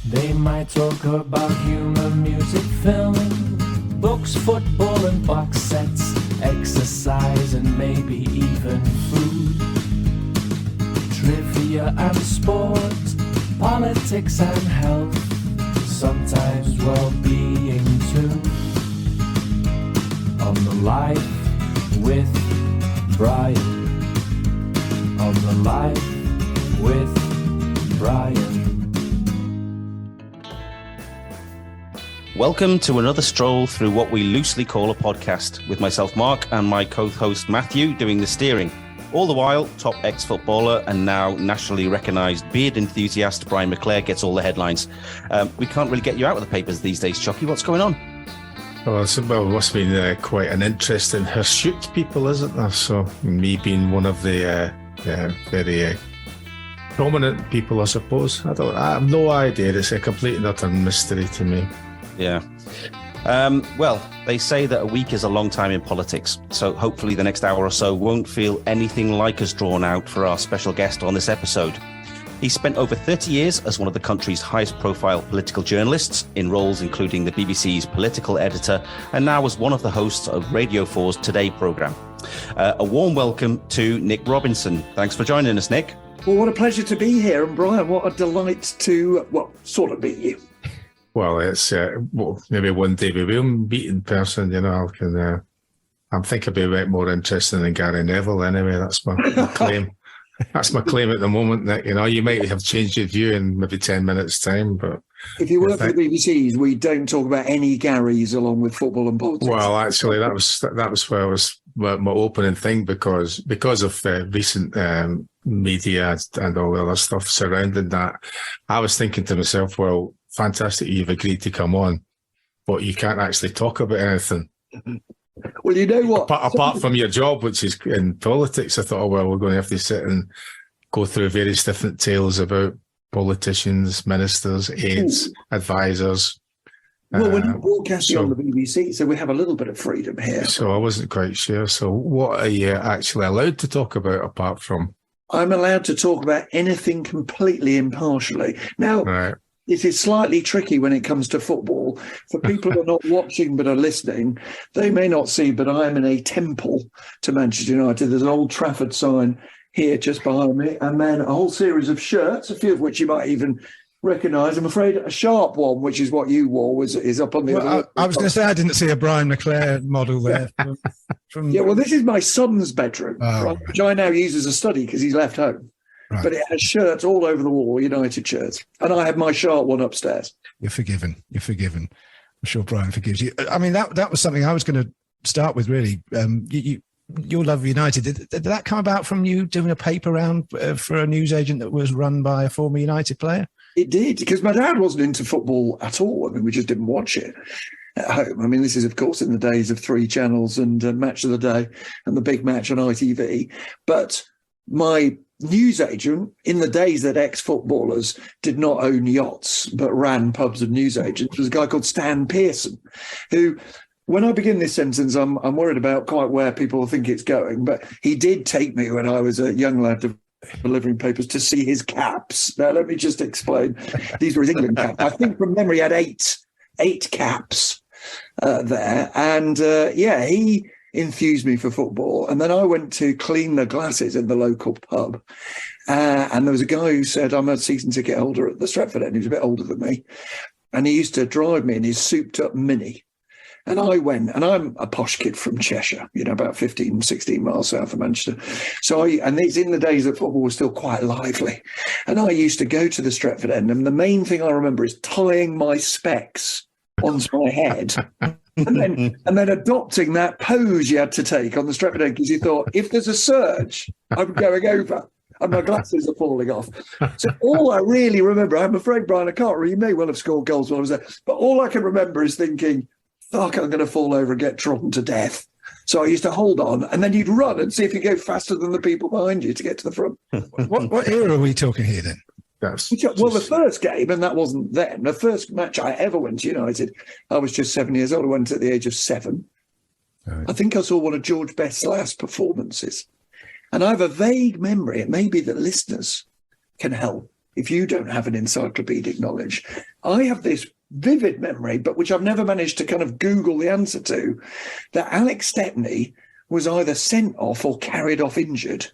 They might talk about humor, music, film, books, football and box sets, exercise and maybe even food, trivia and sport, politics and health, sometimes well-being too. On the Life with Brian. On the Life with Brian. Welcome to another stroll through what we loosely call a podcast, with myself, Mark, and my co-host Matthew doing the steering. All the while, top ex-footballer and now nationally recognised beard enthusiast Brian McClare gets all the headlines. We can't really get you out of the papers these days, Chucky. What's going on? Well, it must have been quite an interesting hirsute people, isn't there? So me being one of the very prominent people, I suppose. I have no idea. It's a complete and utter mystery to me. Yeah. Well, they say that a week is a long time in politics, so hopefully the next hour or so won't feel anything like as drawn out for our special guest on this episode. He spent over 30 years as one of the country's highest profile political journalists, in roles including the BBC's political editor, and now as one of the hosts of Radio 4's Today programme. A warm welcome to Nick Robinson. Thanks for joining us, Nick. Well, what a pleasure to be here. And Brian, what a delight to, sort of meet you. Well, it's maybe one day we will meet in person. You know, I'm thinking it'll be a bit more interesting than Gary Neville. Anyway, that's my claim. That's my claim at the moment. That you might have changed your view in maybe 10 minutes' time. But if you work for the BBC's, we don't talk about any Garys along with football and politics. Well, actually, that was where I was my opening thing because of recent media and all the other stuff surrounding that. I was thinking to myself, well, fantastic, you've agreed to come on, but you can't actually talk about anything. Well, you know what? Apart from your job, which is in politics, I thought, we're going to have to sit and go through various different tales about politicians, ministers, aides, advisors. Well, we're not broadcasting on the BBC, so we have a little bit of freedom here. So I wasn't quite sure. So what are you actually allowed to talk about apart from? I'm allowed to talk about anything completely impartially. Now, right. It is slightly tricky when it comes to football. For people who are not watching but are listening, they may not see, but I am in a temple to Manchester United. There's an Old Trafford sign here just behind me, and then a whole series of shirts, a few of which you might even recognise. I'm afraid a sharp one, which is what you wore, is up on the other. I was going to say, I didn't see a Brian McClare model there. Yeah, well, this is my son's bedroom, which I now use as a study because he's left home. Right. But it has shirts all over the wall, United shirts. And I have my sharp one upstairs. You're forgiven. I'm sure Brian forgives you. I mean, that was something I was going to start with, really. Your love of United, did that come about from you doing a paper round for a newsagent that was run by a former United player? It did, because my dad wasn't into football at all. I mean, we just didn't watch it at home. I mean, this is, of course, in the days of 3 channels and Match of the Day and the big match on ITV. But my newsagent, in the days that ex-footballers did not own yachts but ran pubs and newsagents, was a guy called Stan Pearson, who, when I begin this sentence, I'm worried about quite where people think it's going, but he did take me when I was a young lad delivering papers to see his caps. Now, let me just explain. These were his England caps. I think from memory he had eight caps there. And he infused me for football. And then I went to clean the glasses in the local pub. And there was a guy who said, I'm a season ticket holder at the Stretford End. He was a bit older than me. And he used to drive me in his souped up Mini. And I went, and I'm a posh kid from Cheshire, about 15, 16 miles south of Manchester. And it's in the days that football was still quite lively. And I used to go to the Stretford End. And the main thing I remember is tying my specs onto my head and then adopting that pose you had to take on the Stretford End, because you thought, if there's a surge, I'm going over. And my glasses are falling off. So all I really remember, I'm afraid, Brian, I can't really, you may well have scored goals while I was there, but all I can remember is thinking, fuck, I'm going to fall over and get trodden to death. So I used to hold on, and then you'd run and see if you go faster than the people behind you to get to the front. What era are we talking here then? The first game, and that wasn't then, the first match I ever went to United, I was just 7 years old. I went at the age of 7. Right. I think I saw one of George Best's last performances. And I have a vague memory, it may be that listeners can help, if you don't have an encyclopedic knowledge. I have this vivid memory, but which I've never managed to kind of Google the answer to, that Alex Stepney was either sent off or carried off injured.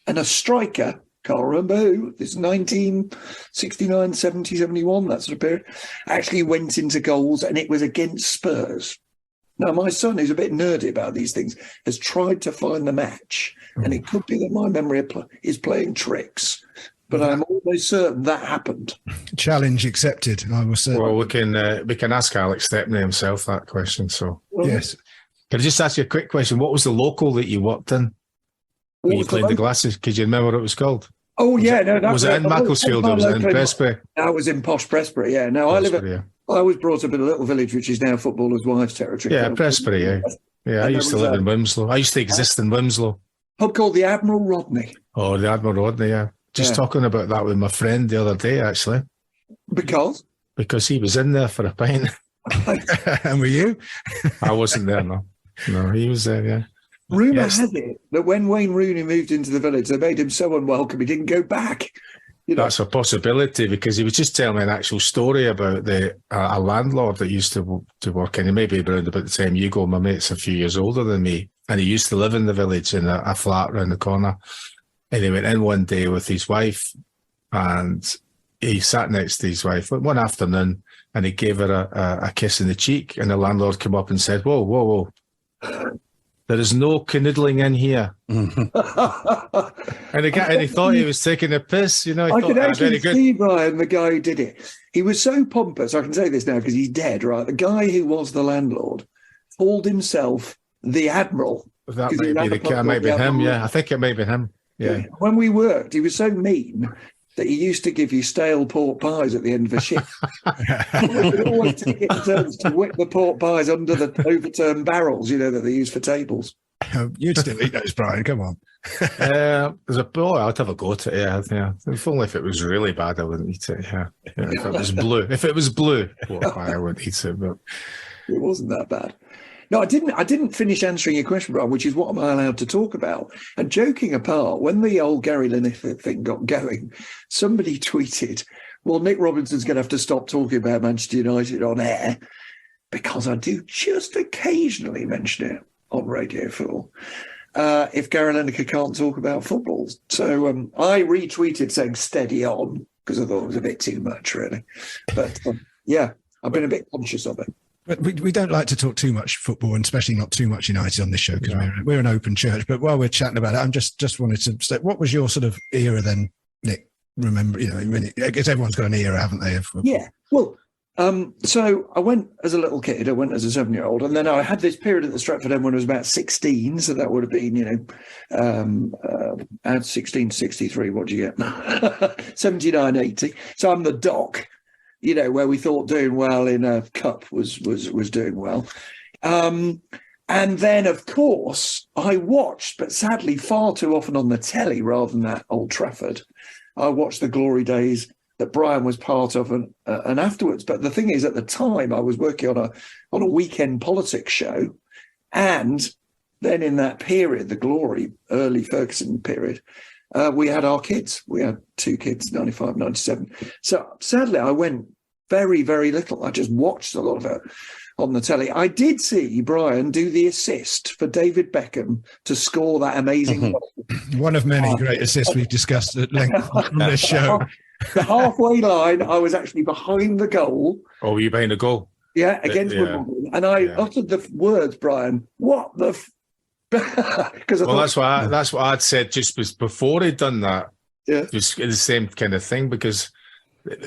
And a striker, can't remember who, this 1969, 70, 71, that sort of period, actually went into goals, and it was against Spurs. Now, my son, who's a bit nerdy about these things, has tried to find the match, and it could be that my memory is playing tricks, but I'm almost certain that happened. Challenge accepted. I was certain. Well, we can ask Alex Stepney himself that question. So Yes. Can I just ask you a quick question? What was the local that you worked in when you played the Glasses? Could you remember what it was called? Oh, yeah. Was it in Macclesfield or was it in Prestbury? That was in posh Prestbury, yeah. Now, I was brought up in a little village which is now footballers' wives' territory. Yeah, Prestbury, yeah. Yeah, I used to live in Wimslow. I used to exist in Wimslow. A pub called the Admiral Rodney. Oh, the Admiral Rodney, yeah. Just talking about that with my friend the other day, actually. Because he was in there for a pint. And were you? I wasn't there, no. No, he was there, yeah. Rumour has it that when Wayne Rooney moved into the village, they made him so unwelcome he didn't go back. You know? That's a possibility, because he was just telling me an actual story about a landlord that used to work in. He may be around about the time you go. My mate's a few years older than me, and he used to live in the village in a flat around the corner. And he went in one day with his wife, and he sat next to his wife one afternoon, and he gave her a kiss in the cheek, and the landlord came up and said, "Whoa, whoa, whoa. There is no canoodling in here." And he thought he was taking a piss, you know. I could actually see, Brian, the guy who did it. He was so pompous. I can say this now because he's dead, right? The guy who was the landlord called himself the Admiral. That might be him, yeah. I think it may be him, yeah. When we worked, he was so mean that he used to give you stale pork pies at the end of a shift. We would always take it in turns to whip the pork pies under the overturned barrels, you know, that they use for tables. You'd still eat those, Brian. Come on. There's a boy. I'd have a go at it. Yeah. If only if it was really bad, I wouldn't eat it. Yeah. If it was blue, I wouldn't eat it. But it wasn't that bad. No, I didn't finish answering your question, Brian, which is what am I allowed to talk about? And joking apart, when the old Gary Lineker thing got going, somebody tweeted, well, Nick Robinson's going to have to stop talking about Manchester United on air because I do just occasionally mention it on Radio 4 if Gary Lineker can't talk about football. So I retweeted saying steady on because I thought it was a bit too much, really. But I've been a bit conscious of it. But we don't like to talk too much football, and especially not too much United on this show because we're an open church. But while we're chatting about it, I'm just wanted to say, what was your sort of era then, Nick? Remember, I guess everyone's got an era, haven't they? Yeah. Well, so I went as a little kid. I went as a 7-year-old, and then I had this period at the Stretford End when I was about 16. So that would have been, add 16 to 63. What do you get? 79, 80. So I'm the doc. Where we thought doing well in a cup was doing well. And then, of course, I watched, but sadly far too often on the telly rather than at Old Trafford. I watched the glory days that Brian was part of and afterwards. But the thing is, at the time, I was working on a weekend politics show. And then in that period, the glory, early Ferguson period, we had our kids. We had 2 kids, 95, 97. So sadly, I went very, very little. I just watched a lot of it on the telly. I did see Brian do the assist for David Beckham to score that amazing goal. One of many great assists we've discussed at length on this show. The halfway line, I was actually behind the goal. Oh, were you behind the goal? Yeah, against Wimbledon. And I uttered the words, Brian, what the... Because that's what I'd said just before he'd done that. Yeah, just the same kind of thing, because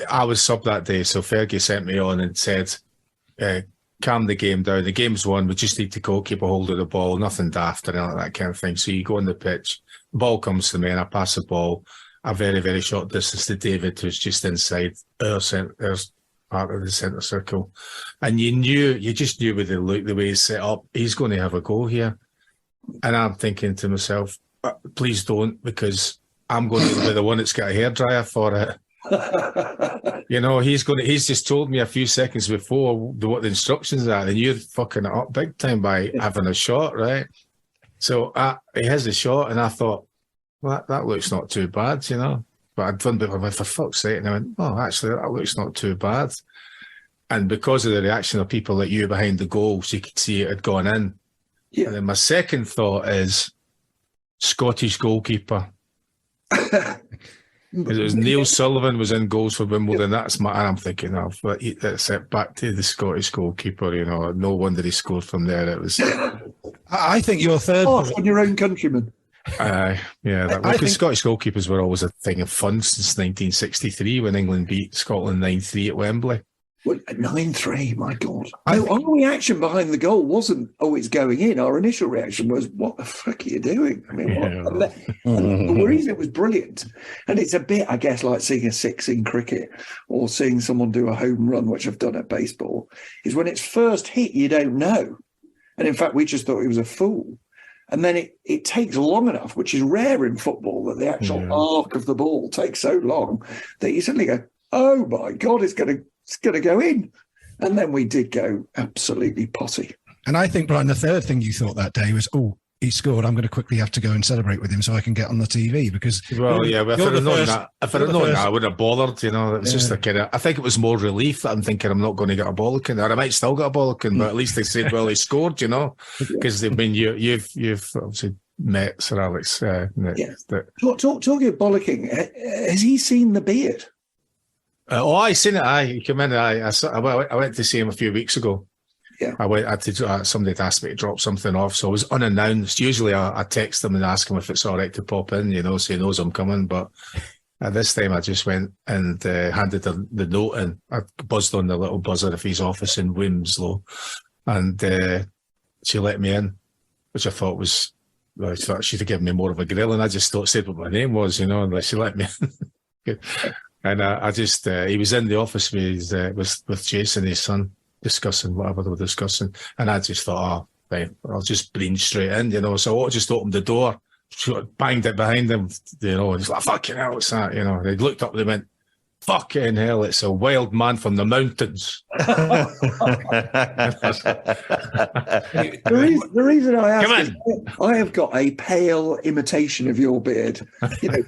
I was sub that day, so Fergie sent me on and said, calm the game down. The game's won. We just need to go keep a hold of the ball. Nothing daft or anything like that kind of thing. So you go on the pitch, the ball comes to me, and I pass the ball a very, very short distance to David, who's just inside our part of the centre circle. And you just knew with the look, the way he's set up, he's going to have a go here. And I'm thinking to myself, please don't, because I'm going to be the one that's got a hairdryer for it. He's just told me a few seconds before what the instructions are, and you're fucking it up big time by having a shot, right? So he has the shot, and I thought, well, that looks not too bad, But but I'd done it for fuck's sake. And I went, oh, actually, that looks not too bad. And because of the reaction of people like you behind the goals, you could see it had gone in. Yeah. And then my second thought is Scottish goalkeeper. Because it was Neil Sullivan was in goals for Wimbledon. That's and I'm thinking, that's it. Back to the Scottish goalkeeper. No wonder he scored from there. It was. I think your third on your own countryman. Because Scottish goalkeepers were always a thing of fun since 1963 when England beat Scotland 9-3 at Wembley. Well, 9-3, my God. Our reaction behind the goal wasn't, it's going in. Our initial reaction was, what the fuck are you doing? I mean, the reason it was brilliant, and it's a bit, I guess, like seeing a six in cricket or seeing someone do a home run, which I've done at baseball, is when it's first hit, you don't know. And in fact, we just thought he was a fool. And then it takes long enough, which is rare in football, that the actual arc of the ball takes so long that you suddenly go, oh my God, it's going to go in. And then we did go absolutely potty. And I think, Brian, the third thing you thought that day was, he scored. I'm going to quickly have to go and celebrate with him so I can get on the TV because. Well, yeah, but if I'd have known that, I wouldn't have bothered. It was just a kind of. I think it was more relief that I'm thinking I'm not going to get a bollock, or I might still get a bollock, but at least they said, well, he scored, because you've obviously met Sir Alex. Talking of bollocking, has he seen the beard? I seen it. He came in. I went to see him a few weeks ago. Yeah. Somebody had asked me to drop something off, so I was unannounced. Usually I text them and ask them if it's all right to pop in, so he knows I'm coming. But at this time I just went and handed the note in. I buzzed on the little buzzer of his office in Wilmslow, and she let me in, which I thought was, I thought she'd have given me more of a grill, and I just said what my name was, and she let me in. And I just, he was in the office with Jason, his son, discussing whatever they were discussing. And I just thought, right, I'll just breathe straight in, So I just opened the door, banged it behind him, and he's like, fucking hell, what's that? They looked up and they went, fucking hell, it's a wild man from the mountains. The reason I ask is I have got a pale imitation of your beard,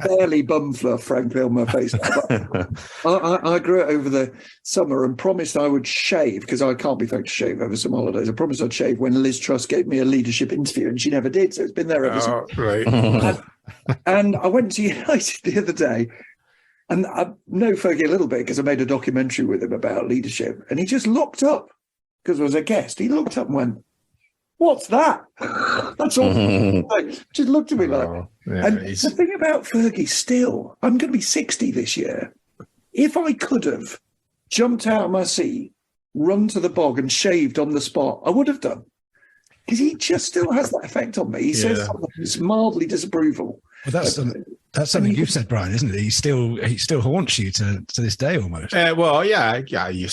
barely bum fluff, frankly, on my face. I grew it over the summer and promised I would shave, because I can't be fucked to shave over some holidays. I promised I'd shave when Liz Truss gave me a leadership interview, and she never did, so it's been there ever since. Right. And I went to United the other day, and I know Fergie a little bit because I made a documentary with him about leadership. And he just looked up, because I was a guest. He looked up and went, what's that? That's all. Just looked at me like. Yeah, and the thing about Fergie still, I'm going to be 60 this year. If I could have jumped out of my seat, run to the bog and shaved on the spot, I would have done. Because he just still has that effect on me. He says something that's mildly disapproval. Well, that's something you've said, Brian, isn't it? He still haunts you to this day almost. You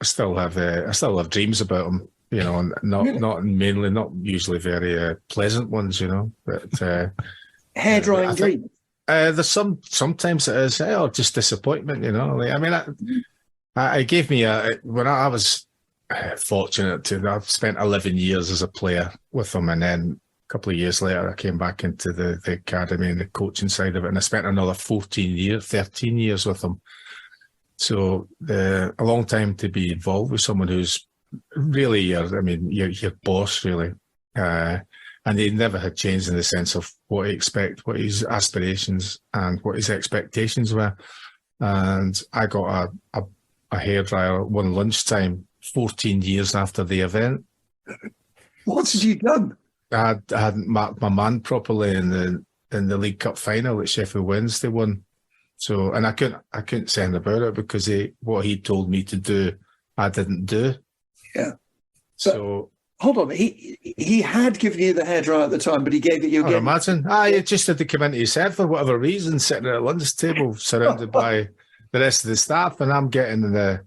still have dreams about him, and not usually very pleasant ones, But hair drying dreams. There's sometimes it is, or just disappointment, I gave me when I was fortunate I've spent 11 years as a player with him, and then a couple of years later, I came back into the academy and the coaching side of it, and I spent another 13 years with them. So a long time to be involved with someone who's really your boss, really. And he never had changed in the sense of what his aspirations and what his expectations were. And I got a hairdryer one lunchtime 14 years after the event. What had you done? I hadn't marked my man properly in the League Cup final that Sheffield Wednesday won. So, and I couldn't say anything about it because what he told me to do, I didn't do. Yeah. So hold on, he had given you the hairdryer at the time, but he gave it you again. Imagine. He just had to come into his head for whatever reason, sitting at a lunch table surrounded by the rest of the staff, and I'm getting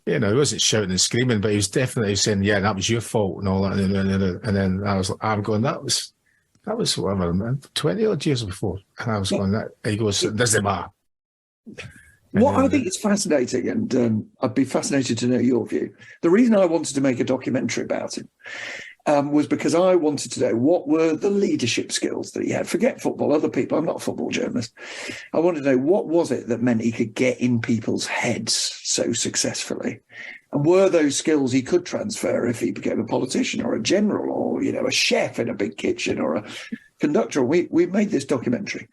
he wasn't shouting and screaming, but he was definitely saying, "Yeah, that was your fault," and all that. And then I'm going, that was whatever, 20 odd years before, and I was going, that. He goes, "Doesn't matter." What I think is fascinating, and I'd be fascinated to know your view. The reason I wanted to make a documentary about him, was because I wanted to know what were the leadership skills that he had. Forget football, other people. I'm not a football journalist. I wanted to know what was it that meant he could get in people's heads so successfully. And were those skills he could transfer if he became a politician or a general or, a chef in a big kitchen or a conductor? We made this documentary.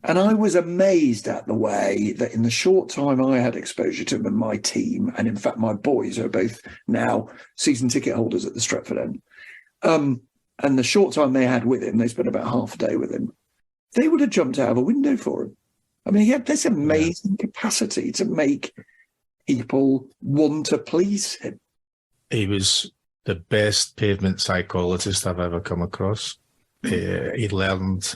And I was amazed at the way that in the short time I had exposure to him and my team, and in fact my boys are both now season ticket holders at the Stretford End, and the short time they had with him, they spent about half a day with him, they would have jumped out of a window for him. I mean, he had this amazing capacity to make people want to please him. He was the best pavement psychologist I've ever come across. He learned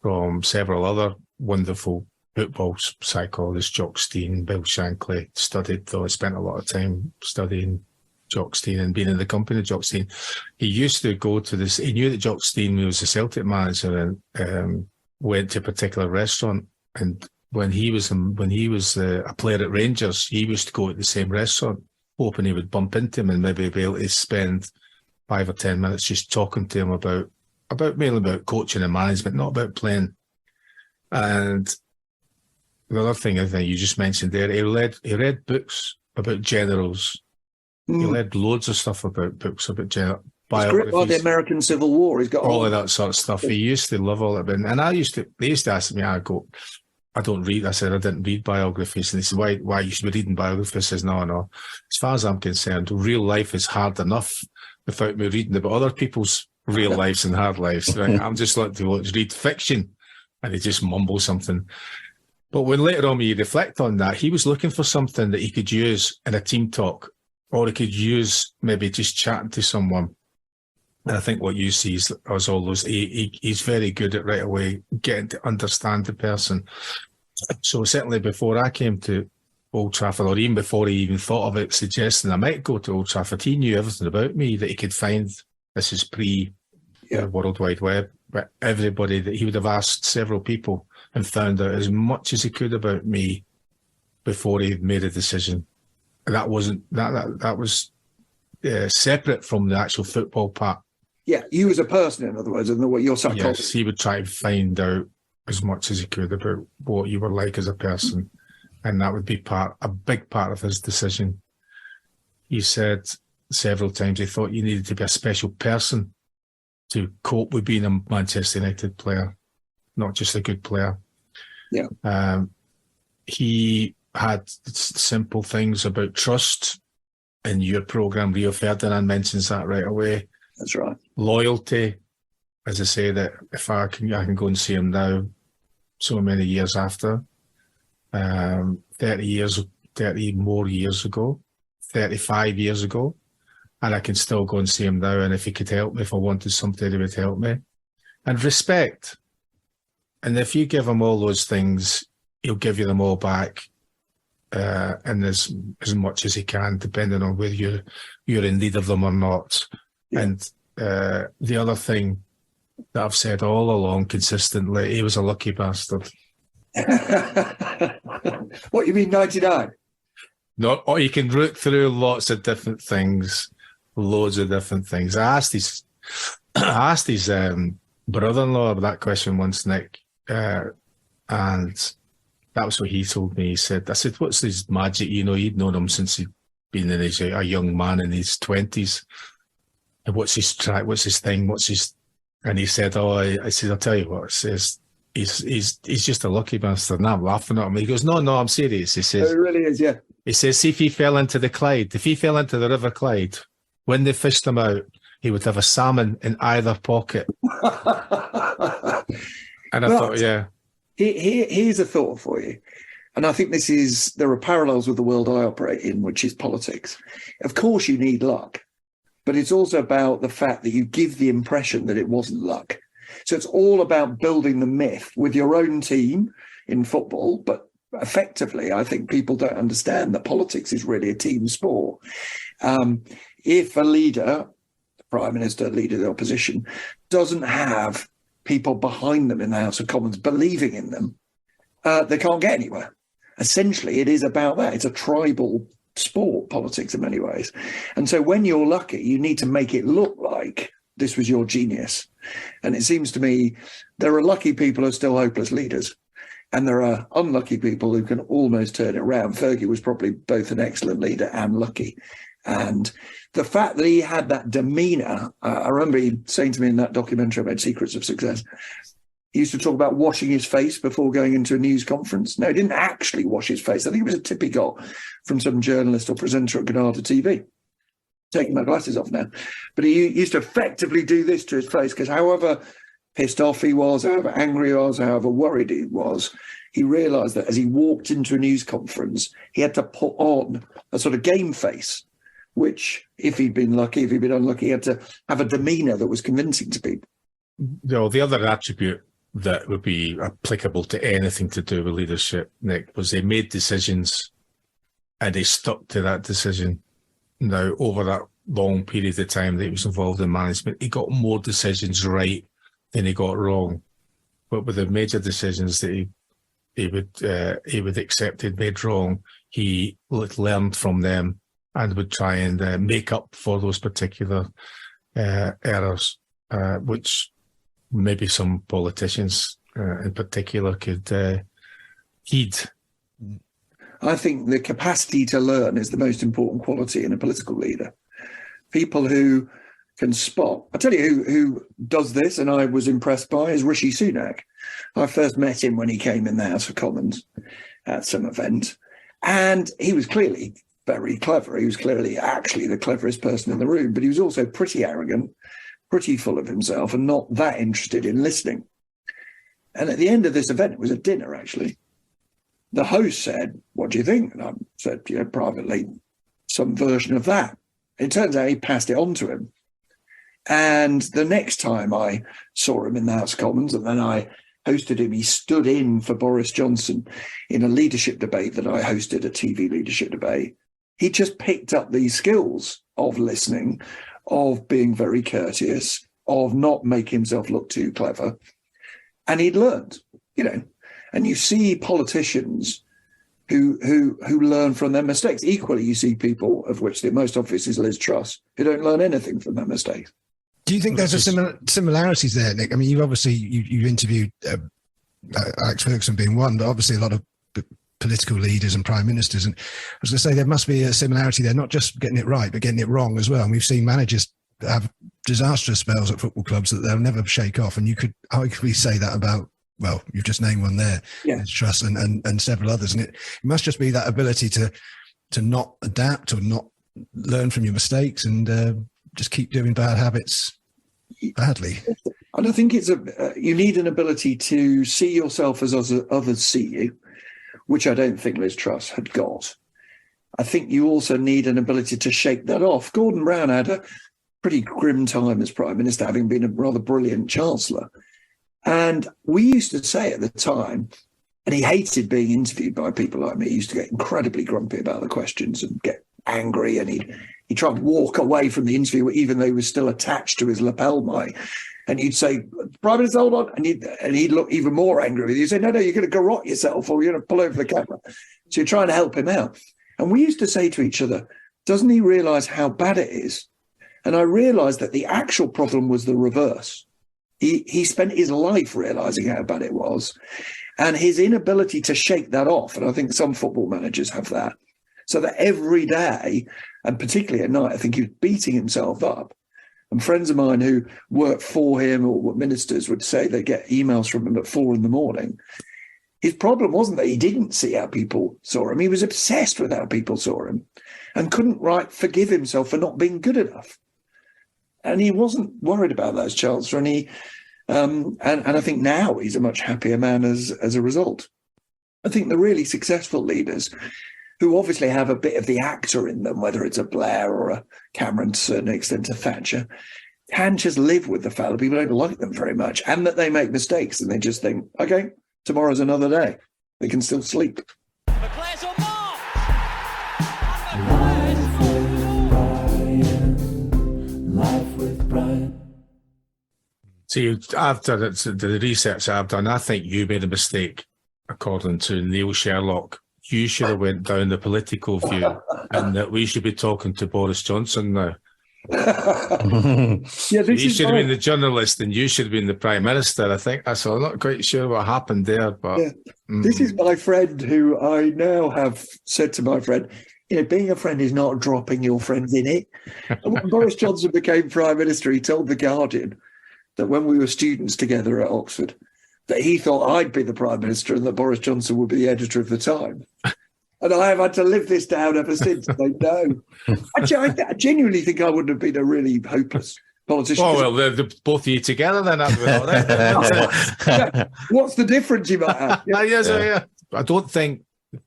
from several other wonderful football psychologists, Jock Stein, Bill Shankly, spent a lot of time studying Jock Stein and being in the company of Jock Stein. He used to go to this, he knew that Jock Stein was a Celtic manager and went to a particular restaurant. And when he was a player at Rangers, he used to go to the same restaurant, hoping he would bump into him and maybe be able to spend 5 or 10 minutes just talking to him mainly about coaching and management, not about playing. And the other thing I think you just mentioned there, he read books about generals. He read loads of stuff about books about generals. He's gripped by the American Civil War. He's got all of that sort of stuff. He used to love all of it. And they used to ask me, I don't read. I said, I didn't read biographies. And they said, why you should be reading biographies? I says, no. As far as I'm concerned, real life is hard enough without me reading about other people's real lives and hard lives. Right? I'm just like to read fiction, and he just mumble something. But when later on you reflect on that, he was looking for something that he could use in a team talk, or he could use maybe just chatting to someone. And I think what you see is all those. He's very good at right away getting to understand the person. So certainly before I came to Old Trafford, or even before he even thought of it, suggesting I might go to Old Trafford, he knew everything about me that he could find. This is World Wide Web, but everybody that he would have asked several people and found out as much as he could about me before he made a decision. That was separate from the actual football part. Yeah, you as a person, in other words, and what your psychology. Yes, he would try to find out as much as he could about what you were like as a person, and that would be a big part of his decision. He said several times he thought you needed to be a special person to cope with being a Manchester United player, not just a good player. Yeah. He had simple things about trust. In your programme, Rio Ferdinand mentions that right away. That's right. Loyalty, as I say, that if I can go and see him now, so many years after, 30 more years ago, 35 years ago, and I can still go and see him now. And if he could help me, if I wanted something, he would help me. And respect. And if you give him all those things, he'll give you them all back, and as much as he can, depending on whether you're in need of them or not. Yeah. And the other thing that I've said all along consistently, he was a lucky bastard. What, you mean 99? No, or you can look through lots of different things, loads of different things. I asked his brother-in-law that question once, Nick, and that was what he told me. He said, I said, what's his magic? He'd known him since he'd been a young man in his 20s. And what's his thing? And he said, I said, I'll tell you what, it says, he's just a lucky bastard. And I'm laughing at him. He goes, no, I'm serious. He says, it really is, yeah. He says, see if he fell into the Clyde, if he fell into the River Clyde, when they fished him out, he would have a salmon in either pocket. And I thought, yeah. Here's a thought for you. And I think there are parallels with the world I operate in, which is politics. Of course, you need luck, but it's also about the fact that you give the impression that it wasn't luck. So it's all about building the myth with your own team in football. But effectively, I think people don't understand that politics is really a team sport. If a leader, the Prime Minister, leader of the opposition, doesn't have people behind them in the House of Commons believing in them, they can't get anywhere. Essentially, it is about that. It's a tribal sport, politics in many ways. And so when you're lucky, you need to make it look like this was your genius. And it seems to me there are lucky people who are still hopeless leaders. And there are unlucky people who can almost turn it around. Fergie was probably both an excellent leader and lucky. And the fact that he had that demeanour, I remember he saying to me in that documentary about Secrets of Success, he used to talk about washing his face before going into a news conference. No, he didn't actually wash his face. I think it was a tip he got from some journalist or presenter at Granada TV. Taking my glasses off now. But he used to effectively do this to his face, because however pissed off he was, however angry he was, however worried he was, he realised that as he walked into a news conference, he had to put on a sort of game face, which, if he'd been lucky, if he'd been unlucky, he had to have a demeanour that was convincing to people. No, the other attribute that would be applicable to anything to do with leadership, Nick, was they made decisions and they stuck to that decision. Now, over that long period of time that he was involved in management, he got more decisions right than he got wrong. But with the major decisions that he would accept he'd made wrong, he learned from them and would try and make up for those particular errors, which maybe some politicians in particular could heed. I think the capacity to learn is the most important quality in a political leader. People who can spot. I tell you who does this, and I was impressed by, is Rishi Sunak. I first met him when he came in the House of Commons at some event, and he was clearly very clever. He was clearly actually the cleverest person in the room, but he was also pretty arrogant, pretty full of himself, and not that interested in listening. And at the end of this event, it was a dinner, actually. The host said, "What do you think?" And I said, privately, some version of that. It turns out he passed it on to him. And the next time I saw him in the House of Commons, and then I hosted him, he stood in for Boris Johnson in a leadership debate that I hosted, a TV leadership debate. He just picked up these skills of listening, of being very courteous, of not making himself look too clever. And he'd learned, and you see politicians who learn from their mistakes. Equally, you see people, of which the most obvious is Liz Truss, who don't learn anything from their mistakes. Do you think there's a similarities there, Nick? I mean, you obviously you interviewed Alex Ferguson being one, but obviously a lot of political leaders and prime ministers. And I was going to say there must be a similarity there, not just getting it right, but getting it wrong as well. And we've seen managers have disastrous spells at football clubs that they'll never shake off. And you could arguably say that about, well, you've just named one there, yeah. Truss and several others. And it must just be that ability to not adapt or not learn from your mistakes and just keep doing bad habits badly. And I think it's you need an ability to see yourself as others see you, which I don't think Liz Truss had got. I think you also need an ability to shake that off. Gordon Brown had a pretty grim time as Prime Minister, having been a rather brilliant Chancellor. And we used to say at the time, and he hated being interviewed by people like me. He used to get incredibly grumpy about the questions and get angry, and he'd try and walk away from the interview even though he was still attached to his lapel mic. And you'd say, "Prime Minister, hold on." And he'd look even more angry with you. You'd say, no, you're going to garrote yourself or you're going to pull over the camera. So you're trying to help him out. And we used to say to each other, doesn't he realise how bad it is? And I realised that the actual problem was the reverse. He spent his life realising how bad it was, and his inability to shake that off. And I think some football managers have that. So that every day, and particularly at night, I think he was beating himself up. And friends of mine who work for him or ministers would say they get emails from him at 4 a.m. His problem wasn't that he didn't see how people saw him. He was obsessed with how people saw him and couldn't forgive himself for not being good enough. And he wasn't worried about that as Chancellor. And I think now he's a much happier man as a result. I think the really successful leaders who obviously have a bit of the actor in them, whether it's a Blair or a Cameron, to a certain extent a Thatcher, can just live with the fact that people don't like them very much and that they make mistakes and they just think, okay, tomorrow's another day. They can still sleep. Life with Brian. See, after the research I've done, I think you made a mistake, according to Neil Sherlock, you should have went down the political view and that we should be talking to Boris Johnson now. He should have been the journalist and you should have been the Prime Minister. I think that's all. I'm not quite sure what happened there, but this is my friend who I now have said to my friend, being a friend is not dropping your friends in it. And when Boris Johnson became Prime Minister, he told The Guardian that when we were students together at Oxford, that he thought I'd be the Prime Minister and that Boris Johnson would be the editor of the Time. And I have had to live this down ever since. They know. I genuinely think I wouldn't have been a really hopeless politician. Oh, well, they're both of you together then. All right. What's the difference you might have? Yeah. I don't think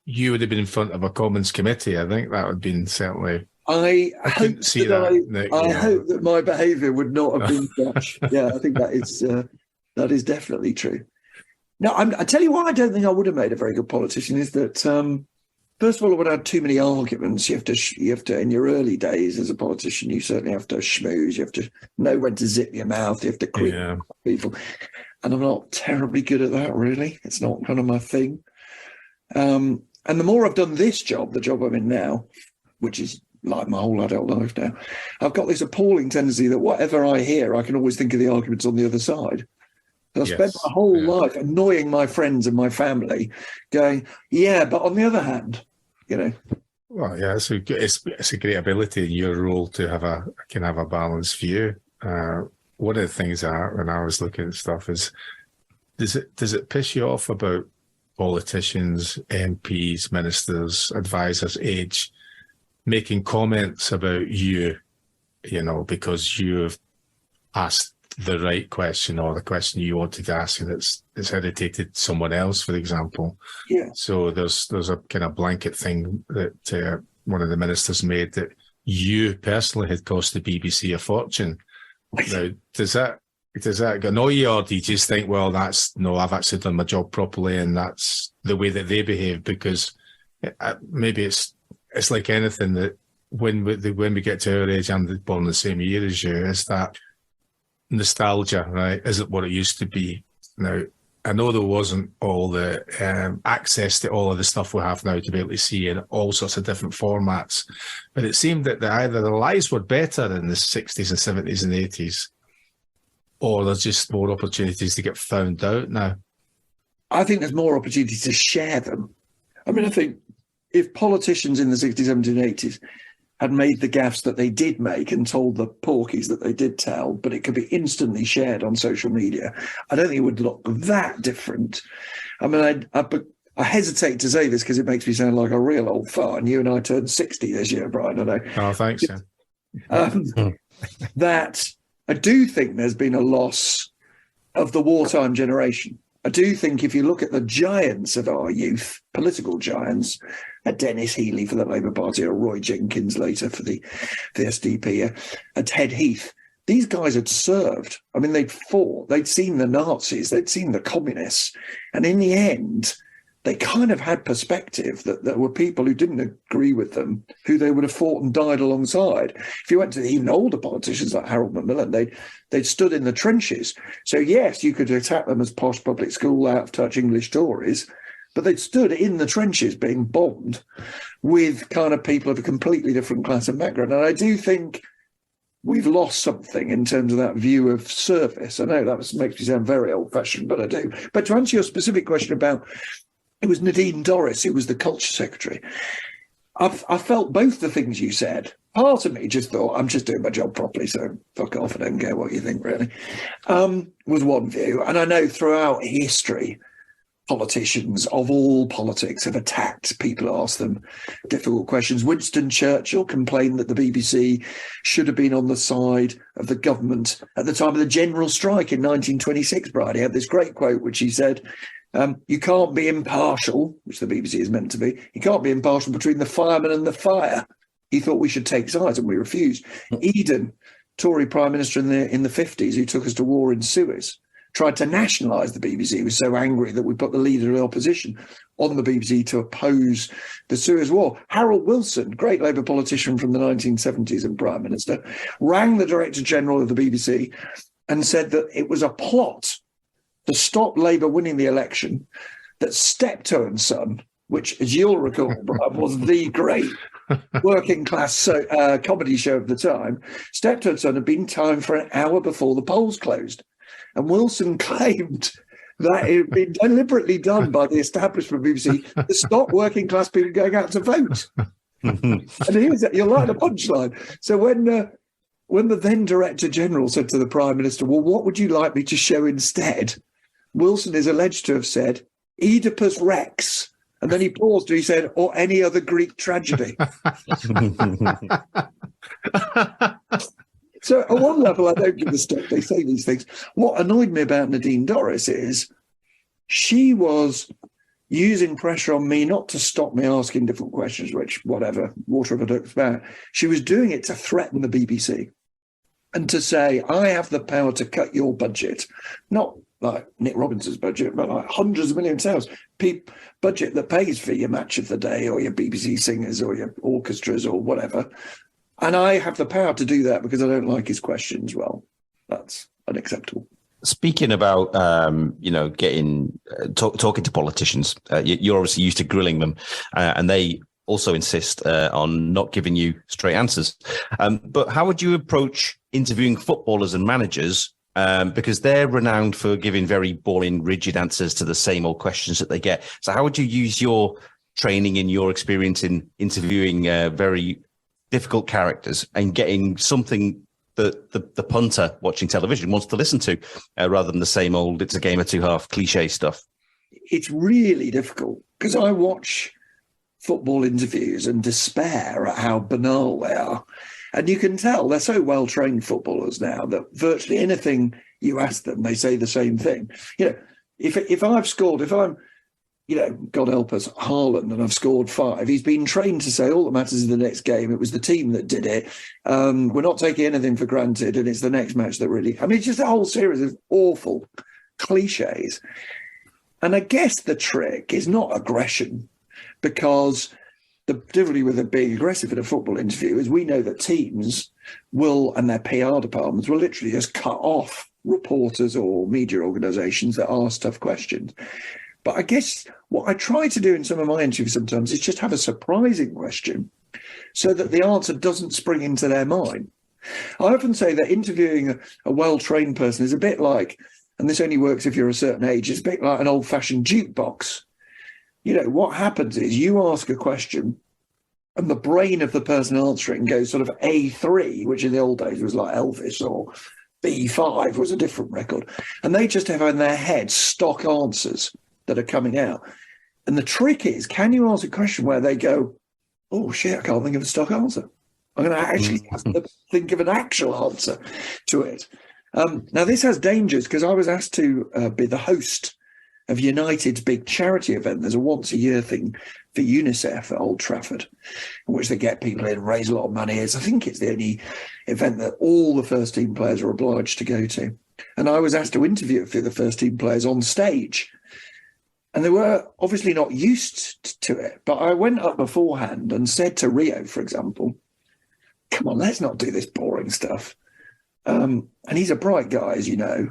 you would have been in front of a Commons committee. I think that would have been certainly... I couldn't see that. I hope that my behaviour would not have been such. Yeah, I think that is definitely true. Now, I tell you why I don't think I would have made a very good politician is that... first of all, I would have had too many arguments. You have to, in your early days as a politician, you certainly have to schmooze. You have to know when to zip your mouth. You have to creep people. And I'm not terribly good at that, really. It's not kind of my thing. And the more I've done this job, the job I'm in now, which is like my whole adult life now, I've got this appalling tendency that whatever I hear, I can always think of the arguments on the other side. I spent my whole life annoying my friends and my family, going, but on the other hand, Well, yeah, it's a great ability in your role to have a balanced view. One of the things when I was looking at stuff is, does it piss you off about politicians, MPs, ministers, advisors, age, making comments about you, because you've asked the right question or the question you wanted to ask and it's irritated someone else, for example. Yeah. So there's a kind of blanket thing that one of the ministers made that you personally had cost the BBC a fortune. Now, does that annoy you, or do you just think, well, I've actually done my job properly and that's the way that they behave? Because maybe it's like anything that when we get to our age, I'm born the same year as you, is that nostalgia, right? Is it what it used to be? Now, I know there wasn't all the access to all of the stuff we have now to be able to see in all sorts of different formats, but it seemed that either the lives were better in the 60s and 70s and 80s, or there's just more opportunities to get found out now. I think there's more opportunities to share them. I mean, I think if politicians in the 60s, 70s and 80s had made the gaffes that they did make and told the porkies that they did tell, but it could be instantly shared on social media, I don't think it would look that different. I mean, I hesitate to say this because it makes me sound like a real old fart, and you and I turned 60 this year, Brian, I know. Oh, thanks, yeah. That I do think there's been a loss of the wartime generation. I do think if you look at the giants of our youth, political giants, Dennis Healey for the Labour Party, or Roy Jenkins later for the SDP, Ted Heath, these guys had served. I mean, they'd fought, they'd seen the Nazis, they'd seen the communists. And in the end, they kind of had perspective that there were people who didn't agree with them, who they would have fought and died alongside. If you went to even older politicians like Harold Macmillan, they'd stood in the trenches. So yes, you could attack them as posh public school, out-of-touch English Tories, but they'd stood in the trenches being bombed with kind of people of a completely different class and background. And I do think we've lost something in terms of that view of service. I know that makes me sound very old-fashioned, but I do. But to answer your specific question about, it was Nadine Dorris who was the culture secretary. I felt both the things you said. Part of me just thought, I'm just doing my job properly, so fuck off, I don't care what you think, really, was one view. And I know throughout history, politicians of all politics have attacked people who ask them difficult questions. Winston Churchill complained that the BBC should have been on the side of the government at the time of the general strike in 1926, Brian. He had this great quote, which he said, you can't be impartial, which the BBC is meant to be. You can't be impartial between the fireman and the fire. He thought we should take sides, and we refused. Eden, Tory Prime Minister in the 50s, who took us to war in Suez, tried to nationalise the BBC. He was so angry that we put the leader of the opposition on the BBC to oppose the Suez War. Harold Wilson, great Labour politician from the 1970s and Prime Minister, rang the Director General of the BBC and said that it was a plot to stop Labour winning the election, that Steptoe and Son which, as you'll recall, Brian, was the great working class comedy show of the time, Steptoe Son had been timed for an hour before the polls closed. And Wilson claimed that it had been deliberately done by the establishment BBC to stop working class people going out to vote. And you're like a punchline. So when the then Director General said to the Prime Minister, well, what would you like me to show instead? Wilson is alleged to have said, Oedipus Rex. And then he paused and he said, or any other Greek tragedy. So at one level, I don't give a stuff. They say these things. What annoyed me about Nadine Dorries is she was using pressure on me not to stop me asking different questions, which, whatever, water of a duck's back. She was doing it to threaten the BBC and to say, I have the power to cut your budget. Not like Nick Robinson's budget, but like hundreds of million pounds budget that pays for your match of the day or your BBC singers or your orchestras or whatever. And I have the power to do that because I don't like his questions. Well, that's unacceptable. Speaking about, getting talking to politicians, you're obviously used to grilling them, and they also insist on not giving you straight answers. But how would you approach interviewing footballers and managers? Because they're renowned for giving very boring, rigid answers to the same old questions that they get. So how would you use your training and your experience in interviewing very difficult characters and getting something that the punter watching television wants to listen to rather than the same old, it's a game of two half cliche stuff? It's really difficult because I watch football interviews and despair at how banal they are. And you can tell they're so well-trained footballers now that virtually anything you ask them, they say the same thing. If I'm, God help us, Haaland, and I've scored 5, he's been trained to say all that matters is the next game. It was the team that did it. We're not taking anything for granted, and it's the next match that really... I mean, it's just a whole series of awful cliches. And I guess the trick is not aggression, because the difficulty with it being aggressive in a football interview is we know that teams will, and their PR departments will literally just cut off reporters or media organisations that ask tough questions. But I guess what I try to do in some of my interviews sometimes is just have a surprising question so that the answer doesn't spring into their mind. I often say that interviewing a well-trained person is a bit like, and this only works if you're a certain age, it's a bit like an old-fashioned jukebox. What happens is you ask a question and the brain of the person answering goes sort of A3, which in the old days was like Elvis, or B5 was a different record. And they just have in their head stock answers that are coming out. And the trick is, can you ask a question where they go, oh shit, I can't think of a stock answer. I'm going to actually have to think of an actual answer to it. Now, this has dangers because I was asked to be the host of United's big charity event. There's a once-a-year thing for UNICEF at Old Trafford, in which they get people in and raise a lot of money. I think it's the only event that all the first-team players are obliged to go to. And I was asked to interview a few of the first-team players on stage. And they were obviously not used to it. But I went up beforehand and said to Rio, for example, come on, let's not do this boring stuff. And he's a bright guy, as you know.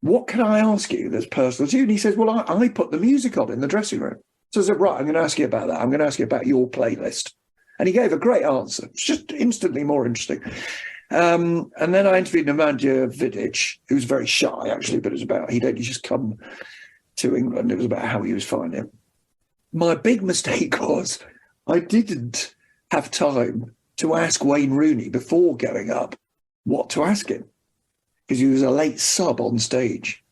What can I ask you that's personal to you? And he says, well, I put the music on in the dressing room. So I said, right, I'm going to ask you about that. I'm going to ask you about your playlist. And he gave a great answer. It's just instantly more interesting. And then I interviewed Nemanja Vidic, who was very shy, actually, but it was about, he'd only just come to England. It was about how he was finding it. My big mistake was I didn't have time to ask Wayne Rooney before going up what to ask him, because he was a late sub on stage.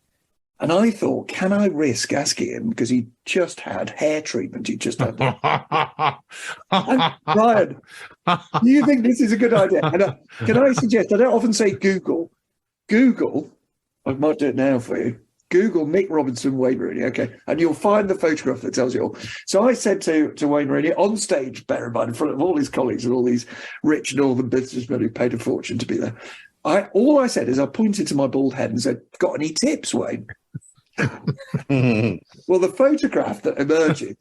And I thought, can I risk asking him, because he just had hair treatment, he just had and Brian, do you think this is a good idea? And can I suggest, I don't often say Google, I might do it now for you, Google Nick Robinson, Wayne Rooney, okay, and you'll find the photograph that tells you all. So I said to Wayne Rooney, on stage, bear in mind, in front of all his colleagues and all these rich northern businessmen who paid a fortune to be there, all I said is I pointed to my bald head and said, got any tips, Wayne? Well, the photograph that emerges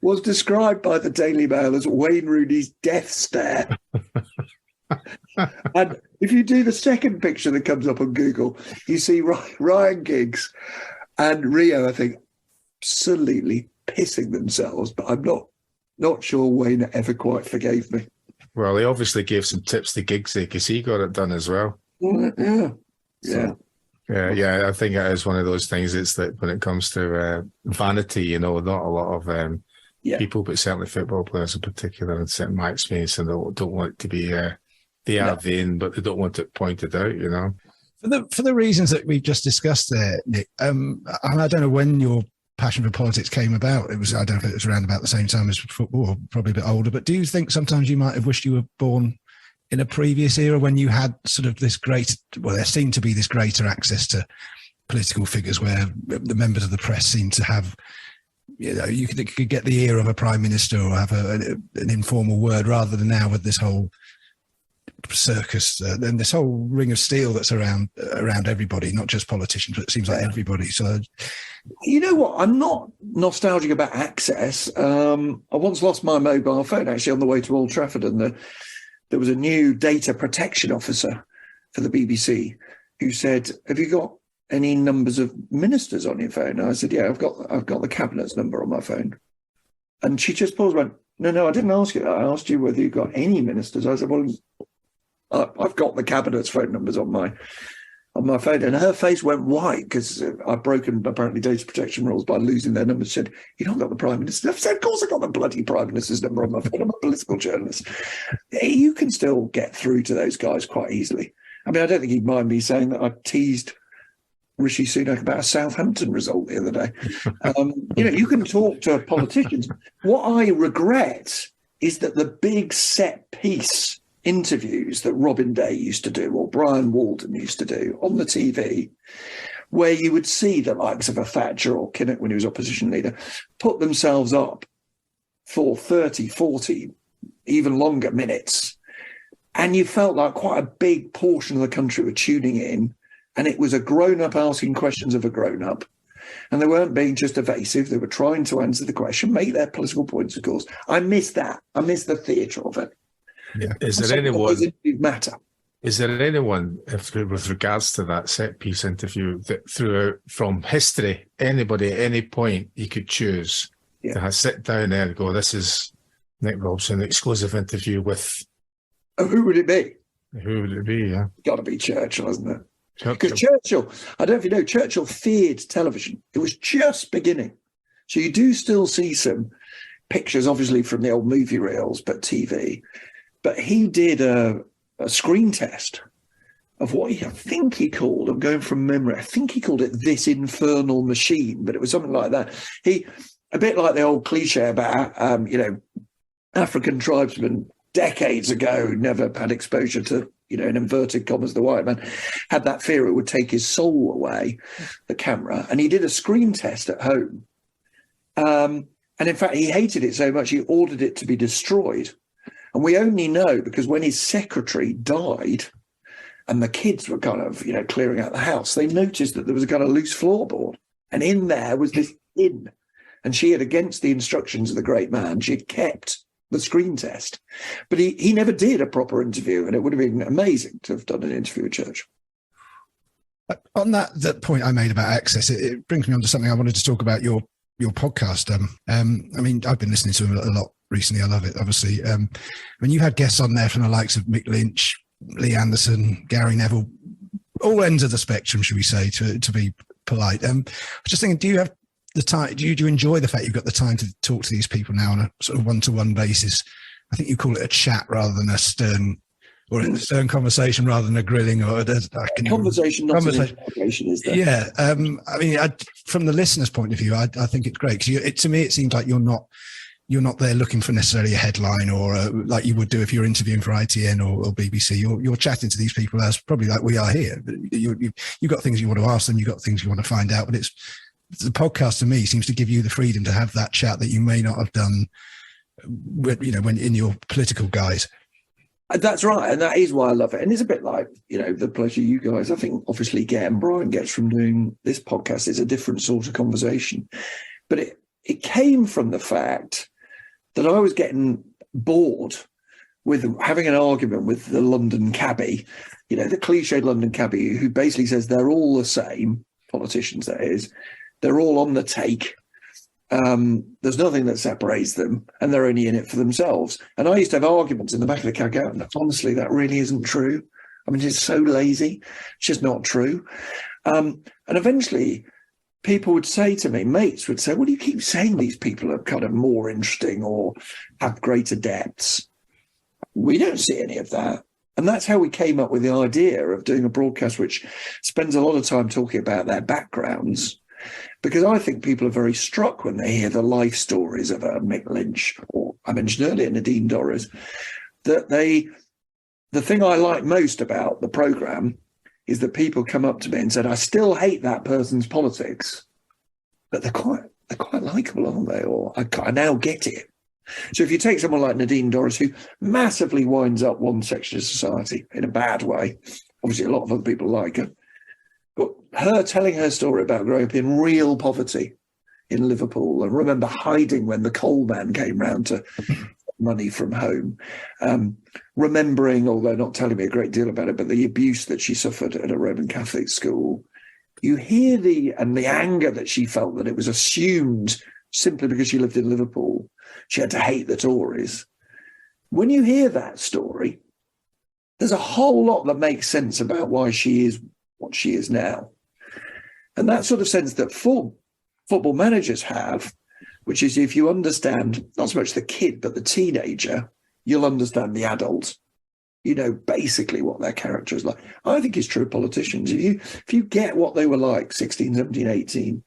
was described by the Daily Mail as Wayne Rooney's death stare. And if you do the second picture that comes up on Google, you see Ryan Giggs And Rio, I think, absolutely pissing themselves, but I'm not sure Wayne ever quite forgave me. Well, he obviously gave some tips to Giggsy because he got it done as well. Yeah. So, yeah. I think it is one of those things. It's that when it comes to vanity, not a lot of people, but certainly football players in particular, and certain my experience, and don't want it to be they are vain, but they don't want it pointed out. For the reasons that we've just discussed there, Nick. And I don't know when your passion for politics came about. I don't know if it was around about the same time as football, or probably a bit older. But do you think sometimes you might have wished you were born in a previous era when you had sort of there seemed to be this greater access to political figures where the members of the press seemed to have, you could get the ear of a prime minister or have an informal word, rather than now with this whole circus and this whole ring of steel that's around everybody, not just politicians, but it seems like everybody. So, you know what? I'm not nostalgic about access. I once lost my mobile phone actually on the way to Old Trafford, and there was a new data protection officer for the BBC who said, "Have you got any numbers of ministers on your phone?" And I said, "Yeah, I've got the cabinet's number on my phone." And she just paused and went, No, I didn't ask you that. I asked you whether you got any ministers. I said, "Well, I've got the cabinet's phone numbers on my phone." And her face went white because I'd broken apparently data protection rules by losing their numbers. She said, "You don't got the Prime Minister?" I said, "Of course I got the bloody Prime Minister's number on my phone. I'm a political journalist." You can still get through to those guys quite easily. I mean, I don't think he'd mind me saying that I teased Rishi Sunak about a Southampton result the other day. You can talk to politicians. What I regret is that the big set piece interviews that Robin Day used to do or Brian Walden used to do on the TV, where you would see the likes of a Thatcher or Kinnock when he was opposition leader put themselves up for 30, 40, even longer minutes. And you felt like quite a big portion of the country were tuning in, and it was a grown-up asking questions of a grown-up. And they weren't being just evasive. They were trying to answer the question, make their political points, of course. I miss that. I miss the theatre of it. Yeah. Is there anyone, with regards to that set piece interview, that throughout from history, anybody at any point you could choose to sit down there and go, "This is Nick Robson, exclusive interview with"? Oh, who would it be? Who would it be? Yeah, got to be Churchill, isn't it? Because Churchill, I don't know if you know, Churchill feared television. It was just beginning, so you do still see some pictures, obviously from the old movie reels, but TV. But he did a screen test of what I think he called, I'm going from memory, I think he called it This Infernal Machine, but it was something like that. A bit like the old cliche about, African tribesmen decades ago never had exposure to, in inverted commas, the white man, had that fear it would take his soul away, the camera. And he did a screen test at home. And in fact, he hated it so much, he ordered it to be destroyed. And we only know because when his secretary died and the kids were kind of, clearing out the house, they noticed that there was a kind of loose floorboard. And in there was this pin. And she had, against the instructions of the great man, she had kept the screen test. But he never did a proper interview, and it would have been amazing to have done an interview with Churchill. On that point I made about access, it brings me on to something I wanted to talk about, your podcast. I've been listening to him a lot recently. I love it, obviously. When you've had guests on there from the likes of Mick Lynch, Lee Anderson, Gary Neville, all ends of the spectrum, should we say, to be polite. I was just thinking, do you have the time? Do you enjoy the fact you've got the time to talk to these people now on a sort of one-to-one basis? I think you call it a chat rather than a stern conversation rather than a grilling or conversation. Not an interrogation, is there? Yeah. From the listener's point of view, I think it's great because to me it seems like you're not there looking for necessarily a headline or like you would do if you're interviewing for ITN or BBC. You're chatting to these people as probably like we are here. You've got things you want to ask them, you've got things you want to find out, but the podcast to me seems to give you the freedom to have that chat that you may not have done when in your political guise. That's right, and that is why I love it. And it's a bit like, the pleasure you guys, I think, obviously get and Brian gets from doing this podcast. It's a different sort of conversation. But it came from the fact that I was getting bored with having an argument with the London cabbie, the cliched London cabbie who basically says they're all the same, politicians that is, They're all on the take. There's nothing that separates them, and they're only in it for themselves. And I used to have arguments in the back of the car going, honestly, that really isn't true. I mean, it's so lazy. It's just not true. And eventually people would say to me, mates would say, well, do you keep saying these people are kind of more interesting or have greater depths? We don't see any of that. And that's how we came up with the idea of doing a broadcast which spends a lot of time talking about their backgrounds, because I think people are very struck when they hear the life stories of Mick Lynch, or I mentioned earlier, Nadine Dorries, that the thing I like most about the programme is that people come up to me and said, I still hate that person's politics, but they're quite likeable, aren't they? Or I now get it. So if you take someone like Nadine Dorries, who massively winds up one section of society in a bad way, obviously a lot of other people like her, but her telling her story about growing up in real poverty in Liverpool, and remember hiding when the coal man came round to money from home, remembering, although not telling me a great deal about it, but the abuse that she suffered at a Roman Catholic school. You hear the anger that she felt that it was assumed simply because she lived in Liverpool, she had to hate the Tories. When you hear that story, there's a whole lot that makes sense about why she is what she is now. And that sort of sense that football managers have, which is if you understand not so much the kid, but the teenager, you'll understand the adult. You know basically what their character is like. I think it's true of politicians. If you get what they were like, 16, 17, 18,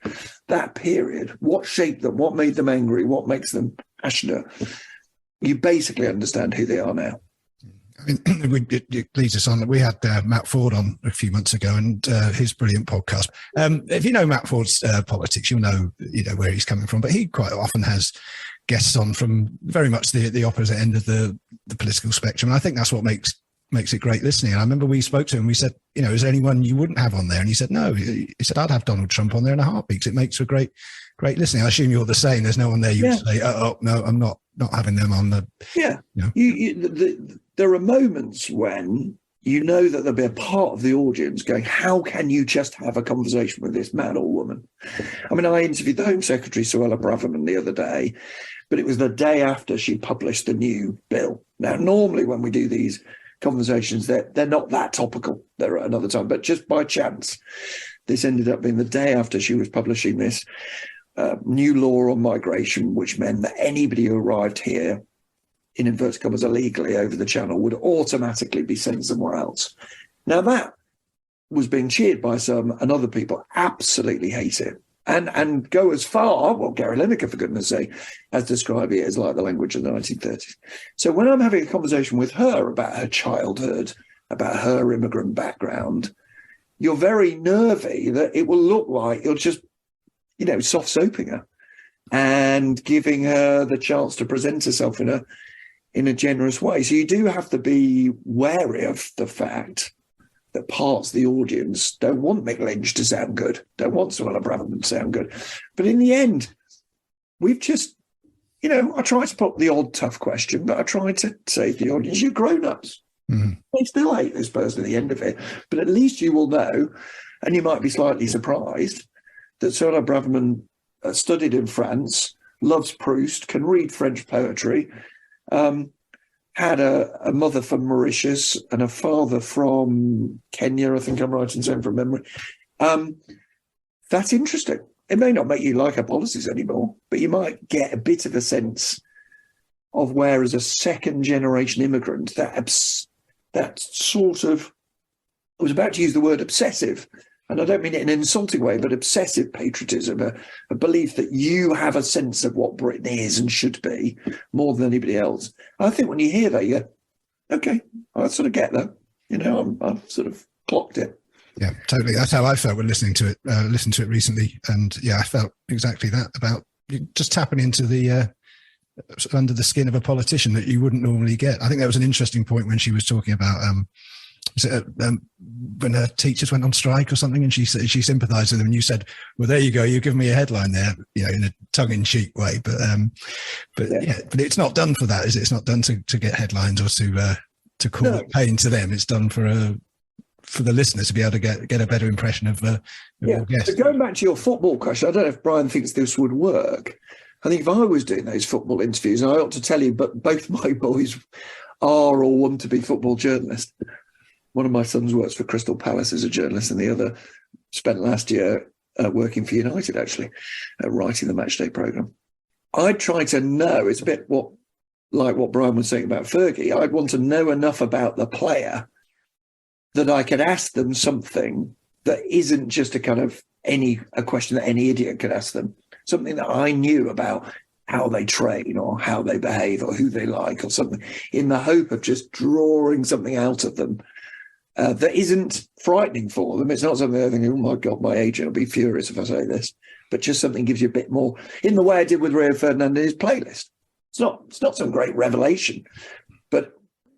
that period, what shaped them, what made them angry, what makes them passionate, you basically understand who they are now. I mean, it leads us on. We had Matt Ford on a few months ago, and his brilliant podcast. If you know Matt Ford's politics, you'll know where he's coming from. But he quite often has guests on from very much the opposite end of the political spectrum, and I think that's what makes it great listening. And I remember we spoke to him. We said, is there anyone you wouldn't have on there? And he said, no. He said, I'd have Donald Trump on there in a heartbeat because it makes for great listening. I assume you're the same. There's no one there you would say, oh no, I'm not having them on the. Yeah, there are moments when you know that there'll be a part of the audience going, how can you just have a conversation with this man or woman? I mean, I interviewed the Home Secretary, Suella Braverman, the other day, but it was the day after she published the new bill. Now, normally when we do these conversations, they're not that topical. They're at another time, but just by chance, this ended up being the day after she was publishing this new law on migration, which meant that anybody who arrived here, in inverted commas, illegally over the channel would automatically be sent somewhere else. Now, that was being cheered by some, and other people absolutely hate it. And go as far, well, Gary Lineker, for goodness sake, has described it as like the language of the 1930s. So when I'm having a conversation with her about her childhood, about her immigrant background, you're very nervy that it will look like you're just, soft soaping her and giving her the chance to present herself in a generous way. So you do have to be wary of the fact that parts of the audience don't want Mick Lynch to sound good, don't want Suella Braverman to sound good. But in the end, we've just, I try to put the odd tough question, but I try to say to the audience, you're grown-ups. Mm-hmm. They still hate this person at the end of it, but at least you will know, and you might be slightly surprised, that Suella Braverman studied in France, loves Proust, can read French poetry, had a mother from Mauritius and a father from Kenya, I think I'm right in saying from memory. That's interesting. It may not make you like her policies anymore, but you might get a bit of a sense of where, as a second-generation immigrant, that sort of, I was about to use the word obsessive, and I don't mean it in an insulting way, but obsessive patriotism, a belief that you have a sense of what Britain is and should be more than anybody else. I think when you hear that, you go, okay, I sort of get that. I've sort of clocked it. Yeah, totally. That's how I felt when listened to it recently. And yeah, I felt exactly that about just tapping into the under the skin of a politician that you wouldn't normally get. I think that was an interesting point when she was talking about when her teachers went on strike or something, and she sympathised with them. And you said, "Well, there you go. You give me a headline there, in a tongue-in-cheek way." But it's not done for that, is it? It's not done to get headlines or to cause pain to them. It's done for for the listeners to be able to get a better impression of your guest. So going back to your football question, I don't know if Brian thinks this would work. I think if I was doing those football interviews, and I ought to tell you, but both my boys are or want to be football journalists. One of my sons works for Crystal Palace as a journalist, and the other spent last year working for United, actually, writing the matchday programme. I'd try to know, it's a bit like what Brian was saying about Fergie, I'd want to know enough about the player that I could ask them something that isn't just a question that any idiot could ask them, something that I knew about how they train or how they behave or who they like or something, in the hope of just drawing something out of them that isn't frightening for them. It's not something I think, oh my God, my agent will be furious if I say this, but just something gives you a bit more, in the way I did with Rio Ferdinand's playlist. It's not some great revelation, but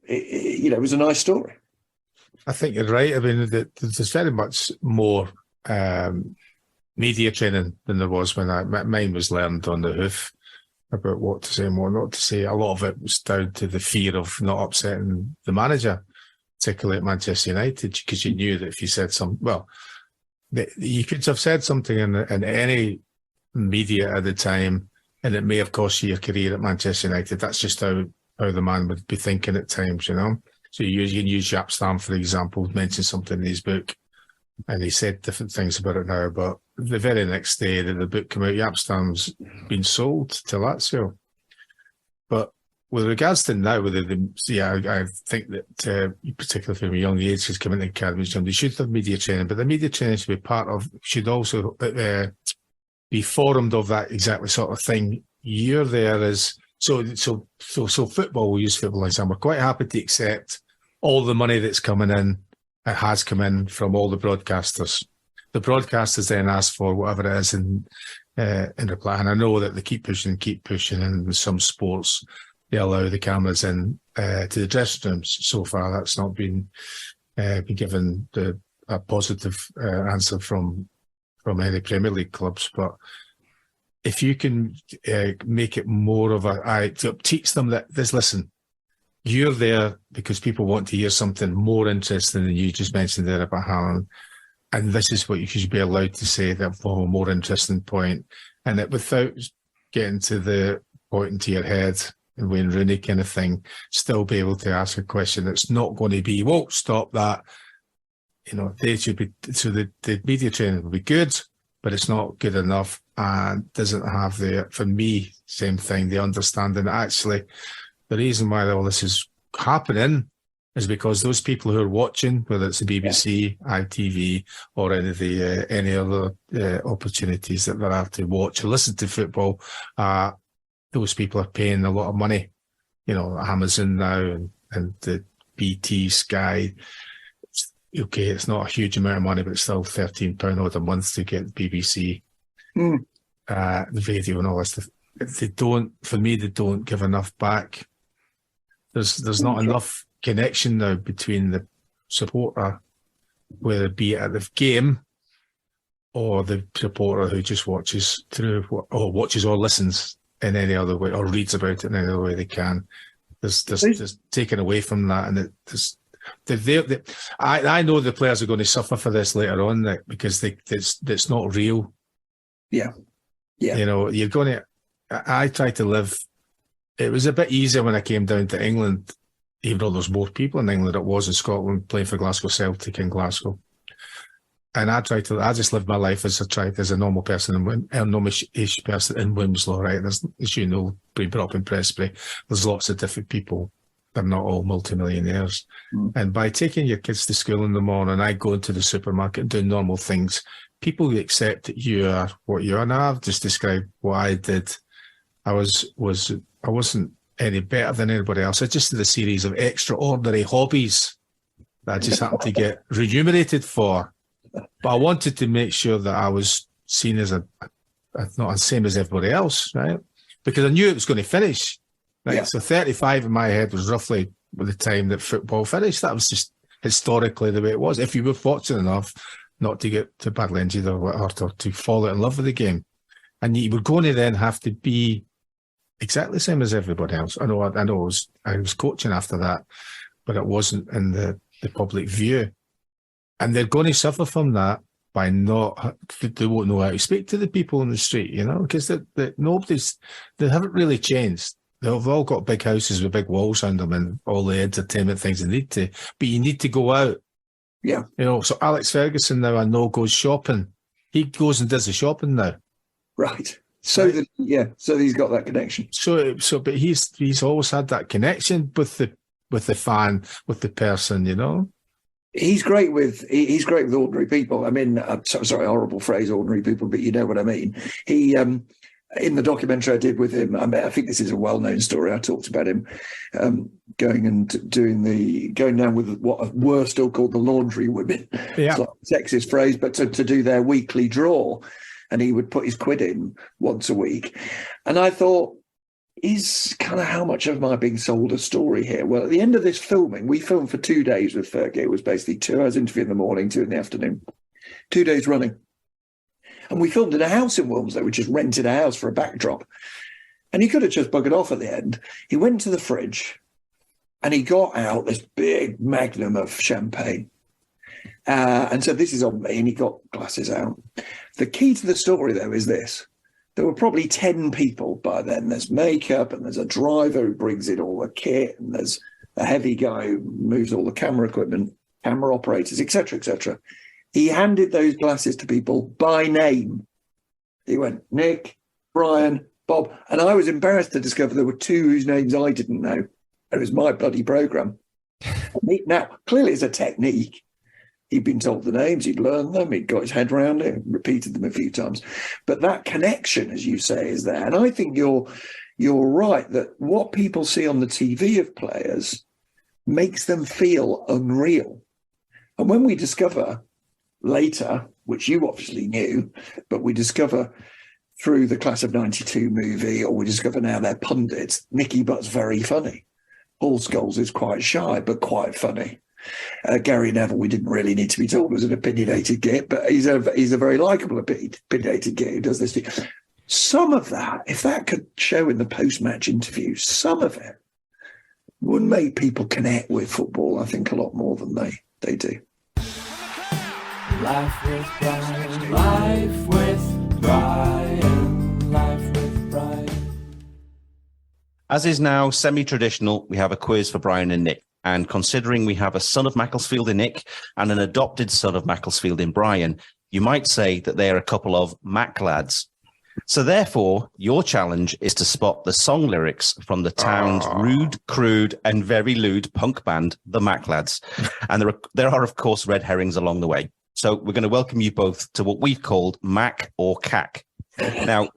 it was a nice story. I think you're right. I mean, there's very much more media training than there was when mine was learned on the hoof about what to say and what not to say. A lot of it was down to the fear of not upsetting the manager, particularly at Manchester United, because you knew that if you said you could have said something in any media at the time, and it may have cost you your career at Manchester United. That's just how the man would be thinking at times, So you can use Jaap Stam, for example, mentioned something in his book, and he said different things about it now, but the very next day that the book came out, Jaap Stam's been sold to Lazio. But with regards to now, I think that particularly from a young age, he's coming into academies, they should have media training, but the media training should be should also be formed of that exactly sort of thing. You're there as so football. We'll use football as example. We're quite happy to accept all the money that's coming in. It has come in from all the broadcasters. The broadcasters then ask for whatever it is in reply. And I know that they keep pushing, and with some sports they allow the cameras in to the dressing rooms. So far, that's not been given a positive answer from any Premier League clubs. But if you can make it more of to teach them that listen, you're there because people want to hear something more interesting than you just mentioned there about Haaland. And this is what you should be allowed to say, that for a more interesting point. And that without getting to the point into your head, Wayne Rooney kind of thing, still be able to ask a question that's not going to be, well, stop that. They should be, so the media training will be good, but it's not good enough and doesn't have for me, same thing, the understanding. Actually, the reason why all this is happening is because those people who are watching, whether it's the BBC, ITV, or any other opportunities that there are to watch or listen to football, those people are paying a lot of money. Amazon now and the BT, Sky. Okay, it's not a huge amount of money, but it's still £13 odd a month to get the BBC, the video and all this stuff. They don't give enough back. There's not enough connection now between the supporter, whether it be at the game or the supporter who just watches or listens in any other way or reads about it in any other way they can. There's taken away from that, and I know the players are going to suffer for this later on, because it's not real. Yeah. You're going to. I try to live. It was a bit easier when I came down to England, even though there's more people in England than it was in Scotland, playing for Glasgow Celtic in Glasgow. And I just lived my life as a normal person, a normal-ish person in Wilmslow, right? There's, as you know, being brought up in Presbury, there's lots of different people. They're not all multimillionaires. And by taking your kids to school in the morning, I go into the supermarket and do normal things, people accept that you are what you are. Now, I've just described what I did. I wasn't any better than anybody else. I just did a series of extraordinary hobbies that I just happened to get remunerated for. But I wanted to make sure that I was seen as not the same as everybody else, right? Because I knew it was going to finish. Right? Yeah. So 35 in my head was roughly the time that football finished. That was just historically the way it was. If you were fortunate enough not to get too badly injured or to fall out in love with the game. And you were going to then have to be exactly the same as everybody else. I know I was coaching after that, but it wasn't in the public view. And they're going to suffer from that by they won't know how to speak to the people on the street, because they haven't really changed. They've all got big houses with big walls around them and all the entertainment things they need to, but you need to go out. Yeah. So Alex Ferguson now, I know, goes shopping. He goes and does the shopping now. Right. So he's got that connection. But he's always had that connection with the fan, with the person, He's great with ordinary people. I mean, I'm sorry, horrible phrase, ordinary people, but you know what I mean. He, in the documentary I did with him, I think this is a well-known story. I talked about him going down with what were still called the laundry women. Yeah. It's like a sexist phrase, but to do their weekly draw. And he would put his quid in once a week. And I thought, is kind of how much am I being sold a story here? Well, at the end of this filming, we filmed for 2 days with Fergie. It was basically 2 hours interview in the morning, 2 in the afternoon, 2 days running. And we filmed in a house in Wilmslow. We just rented a house for a backdrop. And he could have just buggered off at the end. He went to the fridge and he got out this big magnum of champagne. And so this is on me, and he got glasses out. The key to the story, though, is this. There were probably 10 people by then. There's makeup, and there's a driver who brings in all the kit, and there's a heavy guy who moves all the camera equipment, camera operators, etc., etc. He handed those glasses to people by name. He went, Nick, Brian, Bob. And I was embarrassed to discover there were 2 whose names I didn't know. It was my bloody programme. Now, clearly it's a technique. He'd been told the names, he'd learned them, he'd got his head around it, repeated them a few times. But that connection, as you say, is there. And I think you're right that what people see on the TV of players makes them feel unreal. And when we discover later, which you obviously knew, but we discover through the Class of 92 movie, or we discover now they're pundits, Nicky Butt's very funny. Paul Scholes is quite shy, but quite funny. Gary Neville, we didn't really need to be told, was an opinionated git, but he's a very likeable opinionated git who does this thing. Some of that, if that could show in the post-match interviews, some of it would make people connect with football, I think, a lot more than they do. Life with Brian, life with Brian, life with Brian. As is now semi-traditional, we have a quiz for Brian and Nick. And considering we have a son of Macclesfield in Nick and an adopted son of Macclesfield in Brian, you might say that they are a couple of Mac lads. So therefore, your challenge is to spot the song lyrics from the town's rude, crude, and very lewd punk band, the Mac Lads. And there are, of course, red herrings along the way. So we're going to welcome you both to what we've called Mac or Cack. Now,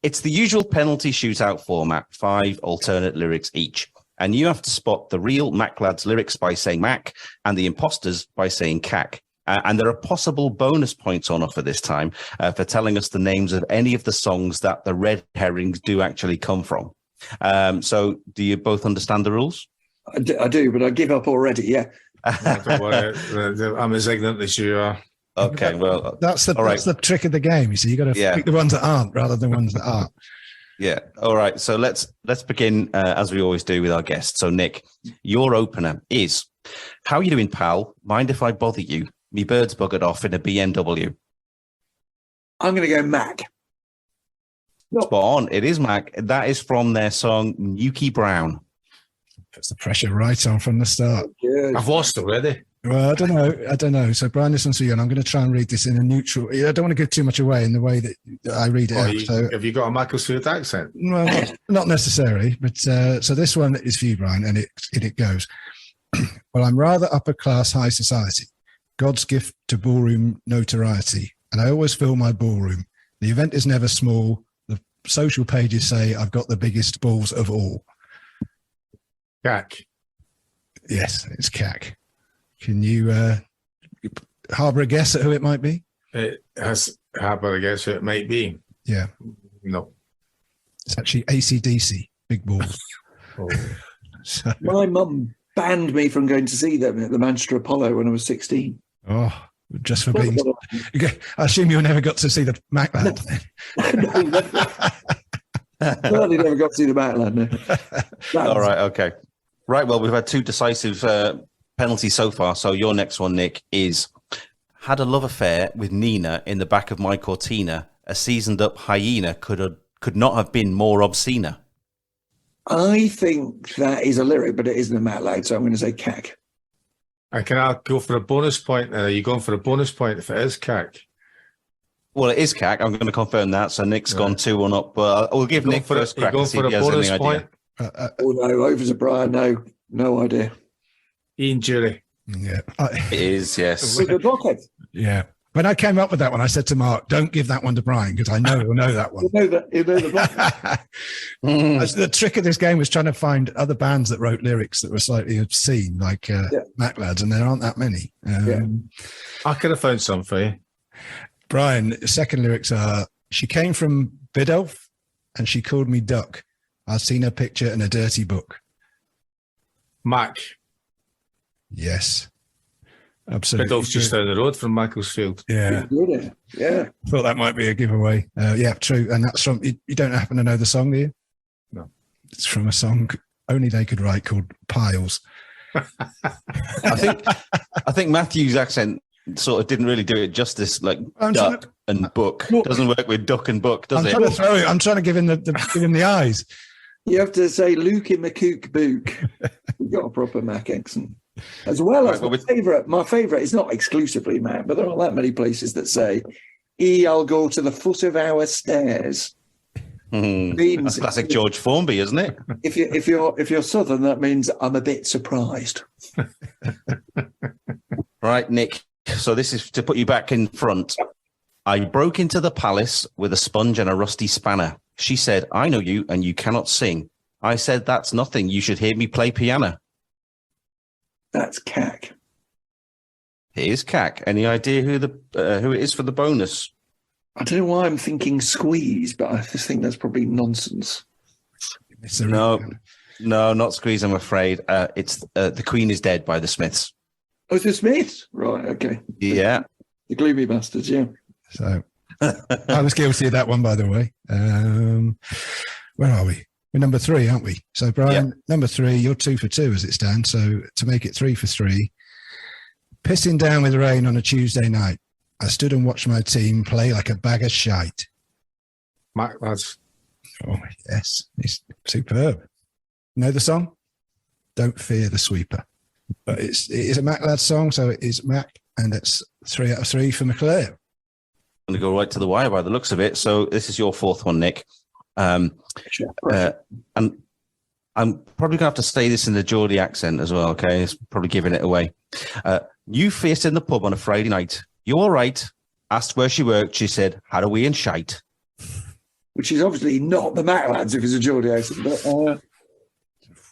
it's the usual penalty shootout format, 5 alternate lyrics each. And you have to spot the real Mac Lads lyrics by saying Mac and the imposters by saying Cack. And there are possible bonus points on offer this time for telling us the names of any of the songs that the red herrings do actually come from. So do you both understand the rules? I do, but I give up already, yeah. Don't worry. I'm as ignorant as you are. Okay, well... That's the trick of the game, you see. You've got to pick the ones that aren't rather than the ones that are. Yeah. All right. So let's begin as we always do with our guests. So Nick, your opener is, how are you doing, pal? Mind if I bother you? Me bird's buggered off in a BMW. I'm going to go Mac. Spot on. It is Mac. That is from their song Nuki Brown. Puts the pressure right on from the start. Good. I've lost already. Well, I don't know. So Brian, listen to you, and I'm going to try and read this in a neutral. I don't want to give too much away in the way that I read it out. Have you got a Macclesfield accent? Well, not necessarily, but so this one is for you, Brian, and it goes. Well, I'm rather upper class, high society, God's gift to ballroom notoriety, and I always fill my ballroom. The event is never small. The social pages say I've got the biggest balls of all. Cack. Yes, it's Cack. Can you harbour a guess at who it might be? It has harbour a guess who it might be. Yeah. No. It's actually AC/DC, Big Balls. So, my mum banned me from going to see them at the Manchester Apollo when I was 16. Oh, just for being... I assume you never got to see the Mac Lad. No, I never got to see the Mac Lad. No. All right, okay. Right, well, we've had 2 decisive penalty so far. So your next one, Nick, is had a love affair with Nina in the back of my Cortina. A seasoned up hyena could not have been more obscene. I think that is a lyric, but it isn't a Matt Loud, so I'm going to say cack. And can I go for a bonus point? Are you going for a bonus point if it is cack? Well, it is cack. I'm going to confirm that. So Nick's gone 2-1 up, but we'll give Nick first crack to see if he has any idea. Oh no, over to Brian. No idea. Ian Jury. Yeah. It is, yes. With the blockhead. Yeah. When I came up with that one, I said to Mark, don't give that one to Brian because I know he'll know that one. You know the blockhead. The trick of this game was trying to find other bands that wrote lyrics that were slightly obscene, like Mac Lads, and there aren't that many. I could have found some for you. Brian, the second lyrics are, she came from Biddulph and she called me Duck. I've seen her picture in a dirty book. Mac. Yes. Absolutely. Biddulph's just down the road from Macclesfield. Yeah. Yeah. Thought that might be a giveaway. Yeah, true. And that's from, you don't happen to know the song, do you? No. It's from a song only they could write called Piles. I think Matthew's accent sort of didn't really do it justice, like duck and book. Doesn't work with duck and book, does it? I'm trying to give him the eyes. You have to say Luke in the kook book. We've got a proper Mac accent. As well as my favourite is not exclusively Mac, but there aren't that many places that say, I'll go to the foot of our stairs. That's classic George Formby, isn't it? If you're Southern, that means I'm a bit surprised. Right, Nick. So this is to put you back in front. I broke into the palace with a sponge and a rusty spanner. She said, I know you and you cannot sing. I said, that's nothing. You should hear me play piano. That's cack. It is cack. Any idea who it is for the bonus? I don't know why I'm thinking Squeeze, but I just think that's probably nonsense. No, not Squeeze, I'm afraid. It's The Queen is Dead by the Smiths. Oh, it's the Smiths? Right, okay. Yeah. The Gloomy Bastards, yeah. So I was guilty of that one, by the way. Where are we? We're number 3, aren't we? So, Brian, number 3, you're 2 for 2 as it stands. So, to make it 3 for 3, pissing down with rain on a Tuesday night, I stood and watched my team play like a bag of shite. Mac Lads. Oh, yes. It's superb. Know the song? Don't Fear the Sweeper. But it is a Mac Lads song, so it is Mac, and it's 3 out of 3 for McClare. I'm going to go right to the wire by the looks of it. So, this is your 4th one, Nick. And I'm probably going to have to say this in the Geordie accent as well, okay? It's probably giving it away. You faced in the pub on a Friday night. You all right? Asked where she worked. She said, how are we in shite? Which is obviously not the Mac Lads if it's a Geordie accent. But,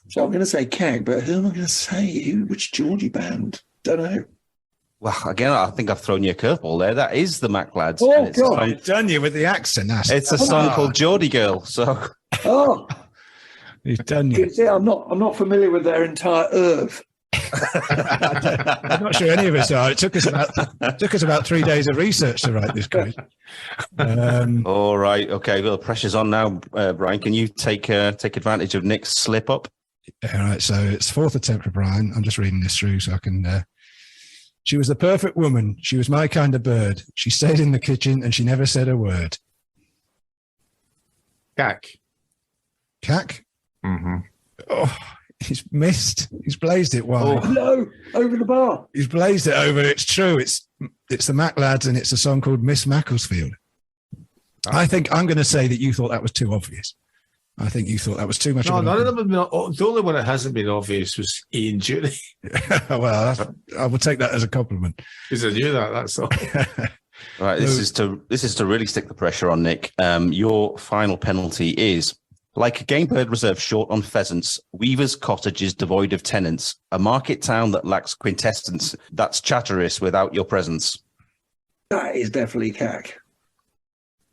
so I'm going to say Keg, but who am I going to say? Which Geordie band? Don't know. Well, again, I think I've thrown you a curveball there. That is the Mac Lads. Oh, God. I've done you with the accent. It's a song called Geordie Girl. So, he's done you. See, I'm not familiar with their entire oeuvre. I'm not sure any of us are. It took us about 3 days of research to write this quiz. All right. Okay. Well, the pressure's on now, Brian. Can you take advantage of Nick's slip up? All right. So it's 4th attempt for Brian. I'm just reading this through so I can. She was the perfect woman. She was my kind of bird. She stayed in the kitchen and she never said a word. Cack. Cack? Mm-hmm. Oh, he's missed. He's blazed it wide. Oh, no, over the bar. He's blazed it over. It's true. It's the Mac Lads and it's a song called Miss Macclesfield. I think I'm going to say that you thought that was too obvious. I think you thought that was too much. No, none of them have been. The only one that hasn't been obvious was Ian Jury. Well, I will take that as a compliment. Because I knew that. That's all. Right. This is to really stick the pressure on Nick. Your final penalty is like a game bird reserved short on pheasants. Weavers' cottages devoid of tenants. A market town that lacks quintessence. That's Chatteris without your presence. That is definitely cack.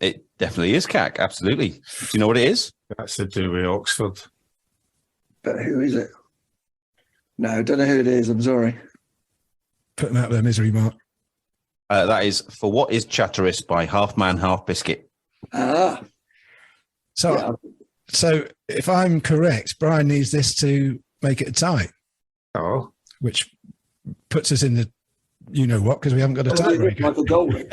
It definitely is cack. Absolutely. Do you know what it is? That's to do with Oxford. But who is it? No, don't know who it is. I'm sorry. Put them out of their misery, Mark. That is For What Is Chatteris by Half Man, Half Biscuit. So if I'm correct, Brian needs this to make it a tie. Oh. Which puts us in the you know what, because we haven't got a tiebreaker. Michael Golding.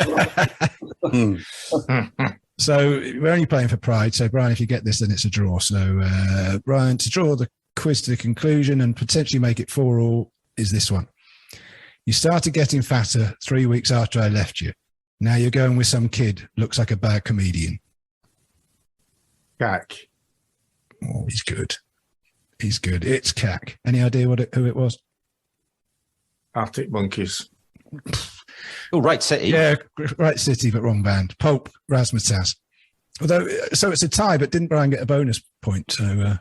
So we're only playing for pride. So Brian, if you get this, then it's a draw. So Brian, to draw the quiz to the conclusion and potentially make it 4-4 is this one. You started getting fatter 3 weeks after I left you. Now you're going with some kid, looks like a bad comedian. Cack. Oh, he's good. He's good. It's Cack. Any idea who it was? Arctic Monkeys. Oh, Right City. Yeah, Right City, but wrong band. Pulp, Razzmatazz. Although, so it's a tie, but didn't Brian get a bonus point? So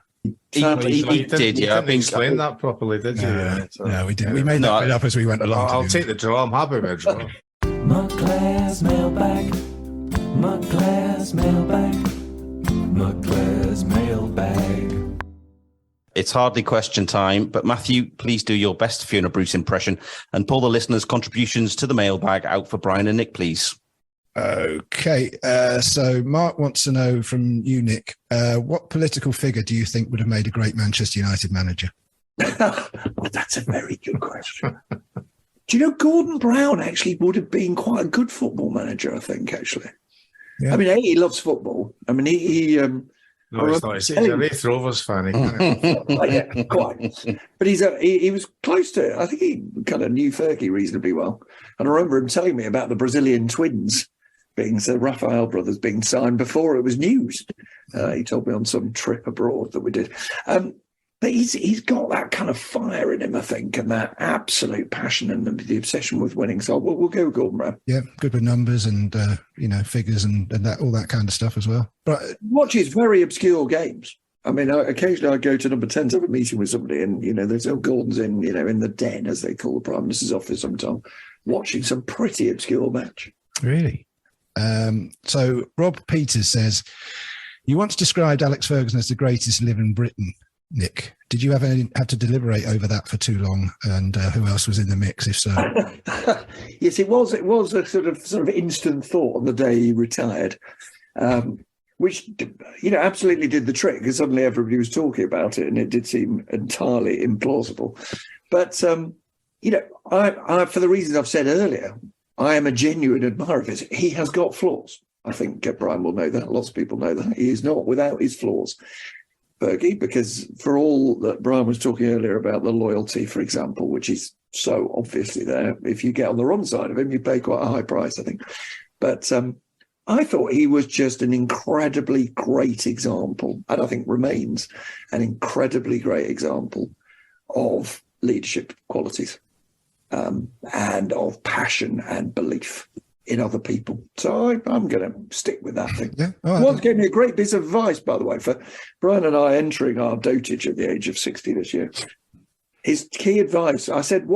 He did, yeah. You didn't explain that properly, did you? No, we didn't. We made that bit up as we went along. I'll take the draw. I'm happy with a draw. McClare's mailbag. McClare's mailbag. McClare's mailbag. It's hardly question time, but Matthew, please do your best Fiona Bruce impression and pull the listeners' contributions to the mailbag out for Brian and Nick, please. Okay, so Mark wants to know from you, Nick, what political figure do you think would have made a great Manchester United manager? That's a very good question. Do you know Gordon Brown actually would have been quite a good football manager, I think, actually. Yeah. I mean, he loves football. I mean, No, he's not. He's a Wraith Rovers fan. yeah, quite. But he was close to it. I think he kind of knew Fergie reasonably well. And I remember him telling me about the Brazilian twins the Raphael brothers being signed before it was news. He told me on some trip abroad that we did. But he's got that kind of fire in him, I think, and that absolute passion and the obsession with winning. So we'll go with Gordon Brown. Yeah, good with numbers and figures and that all that kind of stuff as well. But watches very obscure games. I mean, occasionally I go to number 10 to have a meeting with somebody, and there's Gordon's in the den, as they call the Prime Minister's office sometimes, watching some pretty obscure match. Really? So Rob Peters says, you once described Alex Ferguson as the greatest to live in Britain. Nick, did you have to deliberate over that for too long? And who else was in the mix, if so? Yes, it was a sort of instant thought on the day he retired, which absolutely did the trick, because suddenly everybody was talking about it, and it did seem entirely implausible. But I for the reasons I've said earlier, I am a genuine admirer of his. He has got flaws. I think Brian will know that. Lots of people know that. He is not without his flaws, Fergie, because for all that Brian was talking earlier about the loyalty, for example, which is so obviously there, if you get on the wrong side of him, you pay quite a high price, I think. But I thought he was just an incredibly great example, and I think remains an incredibly great example of leadership qualities and of passion and belief in other people. So I'm going to stick with that thing. Yeah. Once gave me a great piece of advice, by the way, for Brian and I entering our dotage at the age of 60 this year. His key advice, I said,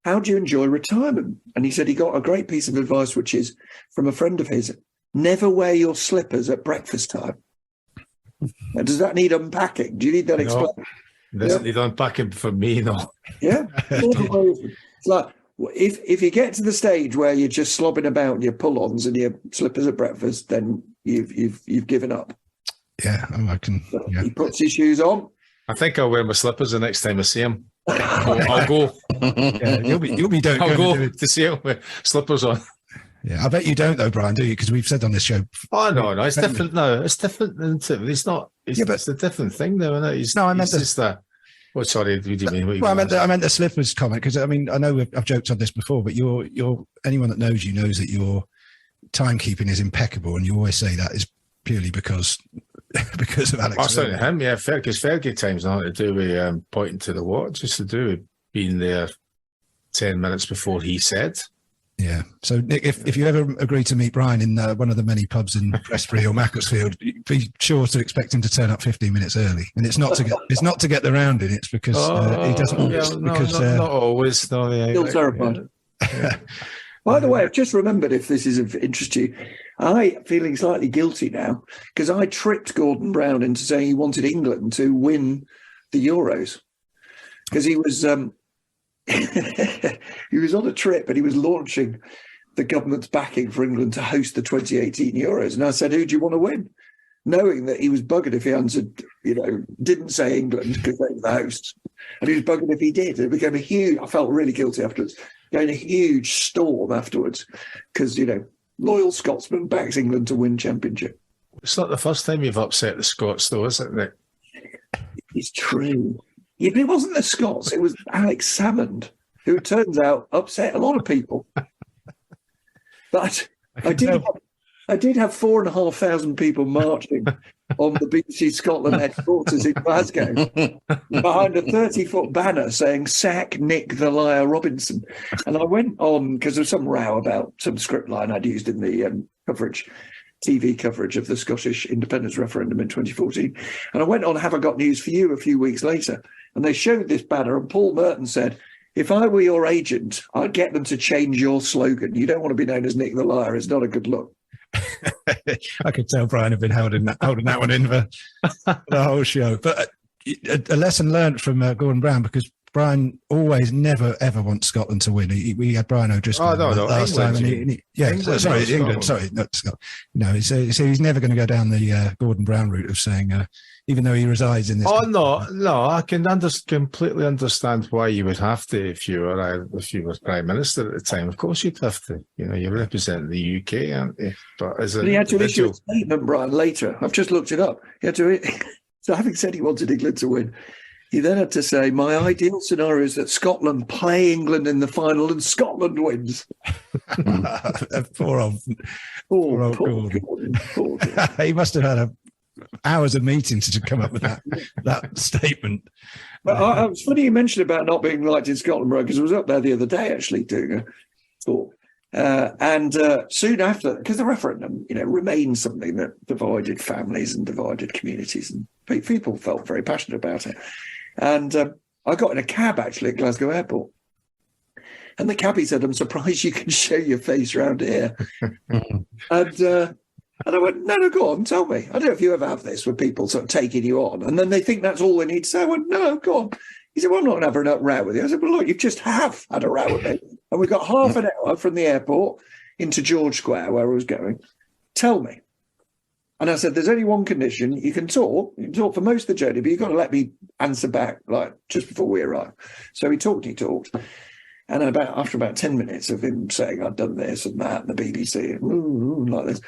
how do you enjoy retirement? And he said he got a great piece of advice, which is from a friend of his: never wear your slippers at breakfast time. Now, does that need unpacking? Do you need that explained? Doesn't need unpacking for me, no. Yeah. It's like, if you get to the stage where you're just slobbing about in your pull-ons and your slippers at breakfast, then you've given up. Yeah, I can. Yeah. He puts his shoes on. I think I'll wear my slippers the next time I see him. I'll go. Yeah, you'll be don't. I'll go to see him with slippers on. Yeah, I bet you don't though, Brian, do you? Because we've said on this show. Oh no, it's different. No, it's different. It's not. It's a different thing, though, isn't it? I meant just that. Oh, sorry. What do you mean? I meant the slippers comment, because I mean I know I've joked on this before, but you're anyone that knows you knows that your timekeeping is impeccable, and you always say that is purely because of Alex. I was saying to him, yeah, because Fergie time's nothing to do with pointing to the watch, just to do with being there 10 minutes before he said. Yeah. So, Nick, if you ever agree to meet Brian in one of the many pubs in Prestbury or Macclesfield, be sure to expect him to turn up 15 minutes early. And it's not to get the round in. It's because he doesn't. Yeah, not always. No, yeah, Still terrified. Yeah. By the way, I've just remembered, if this is of interest to you, I feeling slightly guilty now because I tricked Gordon Brown into saying he wanted England to win the Euros because he was. He was on a trip and he was launching the government's backing for England to host the 2018 Euros. And I said, who do you want to win? Knowing that he was buggered if he answered, didn't say England because they were the hosts. And he was bugging if he did. It became a huge, I felt really guilty afterwards, going a huge storm afterwards because, loyal Scotsman backs England to win championship. It's not the first time you've upset the Scots, though, is it, Nick? It's true. Yeah, but it wasn't the Scots. It was Alex Salmond, who it turns out upset a lot of people. But I did have 4,500 people marching on the BBC Scotland headquarters in Glasgow behind a 30-foot banner saying "Sack Nick the Liar Robinson." And I went on because there was some row about some script line I'd used in the TV coverage of the Scottish independence referendum in 2014. And I went on Have I Got News for You a few weeks later, and they showed this banner, and Paul Merton said, "If I were your agent, I'd get them to change your slogan. You don't want to be known as Nick the Liar. It's not a good look." I could tell Brian had been holding that one in for the whole show. But a lesson learned from Gordon Brown, because Brian always never ever wants Scotland to win. We had Brian O'Driscoll last time, and England. Sorry, not Scotland. No, so he's never going to go down the Gordon Brown route of saying, even though he resides in this. Oh no, I can completely understand why you would have to if you were Prime Minister at the time. Of course, you'd have to. You represent the UK, aren't you? But he had to issue a statement, Brian. Later, I've just looked it up. He had to. So, having said he wanted England to win, he then had to say, "My ideal scenario is that Scotland play England in the final and Scotland wins." Poor old Gordon. He must have had hours of meetings to come up with that statement. But it's funny you mentioned about not being liked in Scotland, bro, because I was up there the other day actually doing a talk. And soon after, because the referendum, remained something that divided families and divided communities, and people felt very passionate about it. And I got in a cab actually at Glasgow Airport, and the cabbie said, "I'm surprised you can show your face around here." And I went, no, go on, tell me. I don't know if you ever have this with people sort of taking you on, and then they think that's all they need to say. I went, no, go on. He said, "Well, I'm not going to have a row with you." I said, "Well, look, you just have had a row with me." And we got half an hour from the airport into George Square, where I was going. Tell me. And I said, "There's only one condition. You can talk for most of the journey, but you've got to let me answer back, like, just before we arrive." So he talked. And after about 10 minutes of him saying I'd done this and that, and the BBC, and like this,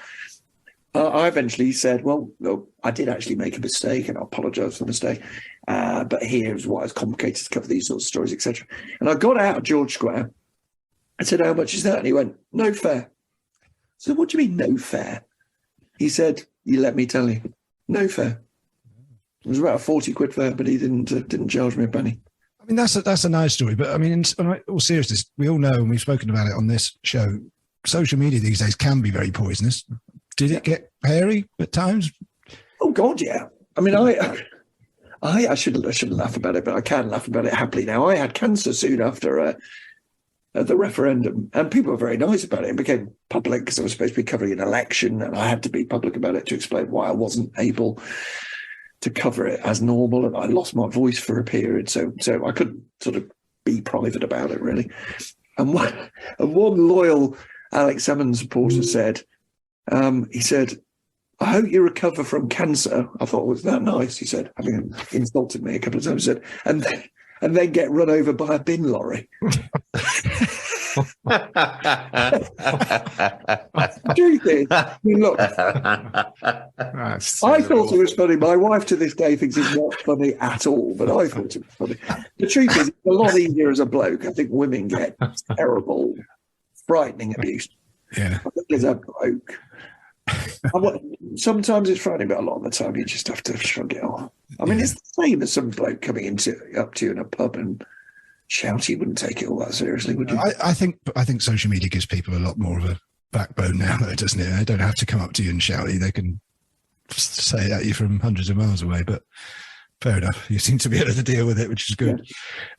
I eventually said, "Well, look, I did actually make a mistake, and I apologise for the mistake. But here's why it's complicated to cover these sorts of stories, etc." And I got out of George Square. I said, "How much is that?" And he went, "No fare." I said, "What do you mean, no fare?" He said, "You let me tell you, no fare." It was about a 40 quid fare, but he didn't charge me a penny. I mean, that's a nice story, but I mean, in all seriousness, we all know, and we've spoken about it on this show, social media these days can be very poisonous. Did it get hairy at times? Oh God, yeah. I mean, I shouldn't laugh about it, but I can laugh about it happily now. I had cancer soon after the referendum, and people were very nice about it. It became public because I was supposed to be covering an election, and I had to be public about it to explain why I wasn't able to cover it as normal, and I lost my voice for a period, so I couldn't sort of be private about it really. And one loyal Alex Salmond supporter said, he said, "I hope you recover from cancer." I thought, was that nice? He said, having insulted me a couple of times, he said, and then get run over by a bin lorry. Truth is, I mean, look, I thought it was funny. My wife to this day thinks it's not funny at all, but I thought it was funny. The truth is, it's a lot easier as a bloke. I think women get terrible, frightening abuse. Yeah. I think as a bloke, sometimes it's frightening, but a lot of the time you just have to shrug it off. I mean, it's the same as some bloke coming up to you in a pub and shouting. You wouldn't take it all that seriously, would you? I think social media gives people a lot more of a backbone now, though, doesn't it? They don't have to come up to you and shout. They can say it at you from hundreds of miles away. But fair enough. You seem to be able to deal with it, which is good.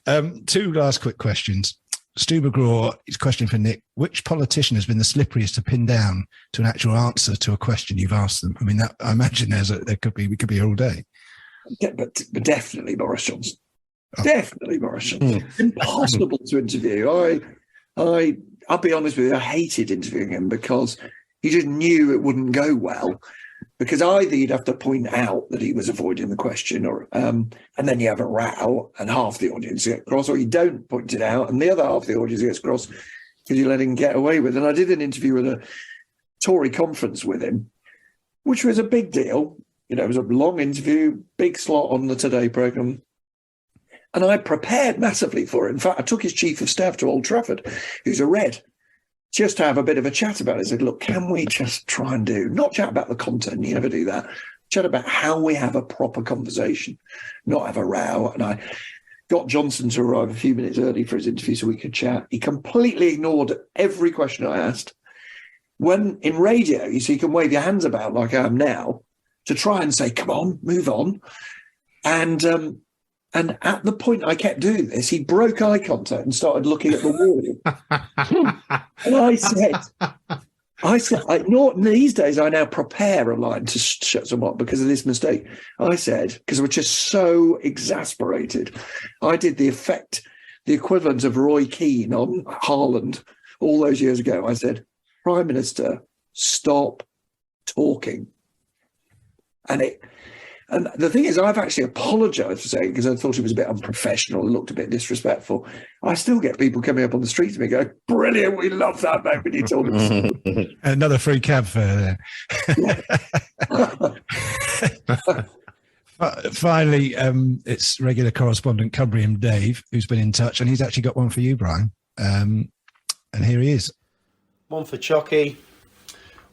Yeah. Two last quick questions. Stu McGraw, his question for Nick: which politician has been the slipperiest to pin down to an actual answer to a question you've asked them? I mean, I imagine we could be here all day. Yeah, but definitely Boris Johnson. Oh. Definitely Boris Johnson. Impossible to interview. I'll be honest with you, I hated interviewing him because he just knew it wouldn't go well. Because either you'd have to point out that he was avoiding the question, or and then you have a row and half the audience gets cross, or you don't point it out and the other half of the audience gets cross because you let him get away with it. And I did an interview with a Tory conference with him, which was a big deal. You know, it was a long interview, big slot on the Today programme. And I prepared massively for it. In fact, I took his chief of staff to Old Trafford, who's a Red, just to have a bit of a chat about it. I said, look, can we just try and not chat about the content, you never do that, chat about how we have a proper conversation, not have a row. And I got Johnson to arrive a few minutes early for his interview so we could chat. He completely ignored every question I asked. When in radio, you see, you can wave your hands about like I am now to try and say, come on, move on. And at the point I kept doing this, he broke eye contact and started looking at the wall. And I said, these days I now prepare a line to shut someone up because of this mistake. I said, because we're just so exasperated, I did the equivalent of Roy Keane on Haaland all those years ago. I said, Prime Minister, stop talking. And the thing is, I've actually apologised for saying it because I thought it was a bit unprofessional and looked a bit disrespectful. I still get people coming up on the street to me going, brilliant, we love that, mate, when you told us. Another free cab fare there. Finally, it's regular correspondent Cumbrian Dave who's been in touch, and he's actually got one for you, Brian. And here he is. One for Chucky.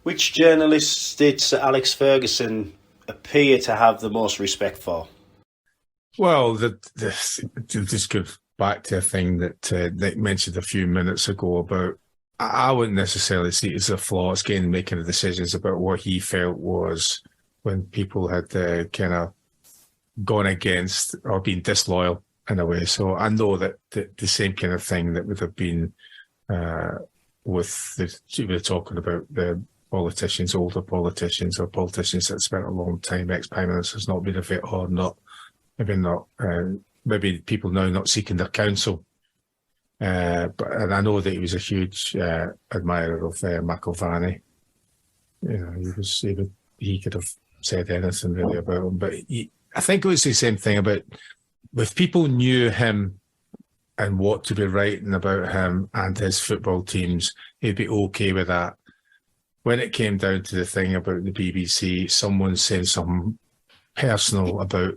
Which journalists did Sir Alex Ferguson appear to have the most respect for? Well, to just go back to a thing that Nick mentioned a few minutes ago about, I wouldn't necessarily see it as a flaw. It's again making the decisions about what he felt was when people had kind of gone against or been disloyal in a way. So I know that the same kind of thing that would have been we were talking about the politicians, older politicians, or politicians that spent a long time, ex-prime ministers, not been a fit or not, maybe people now not seeking their counsel. And I know that he was a huge admirer of McIlvanney. You know, he could have said anything really about him, but I think it was the same thing about if people knew him and what to be writing about him and his football teams, he'd be okay with that. When it came down to the thing about the BBC, someone saying something personal about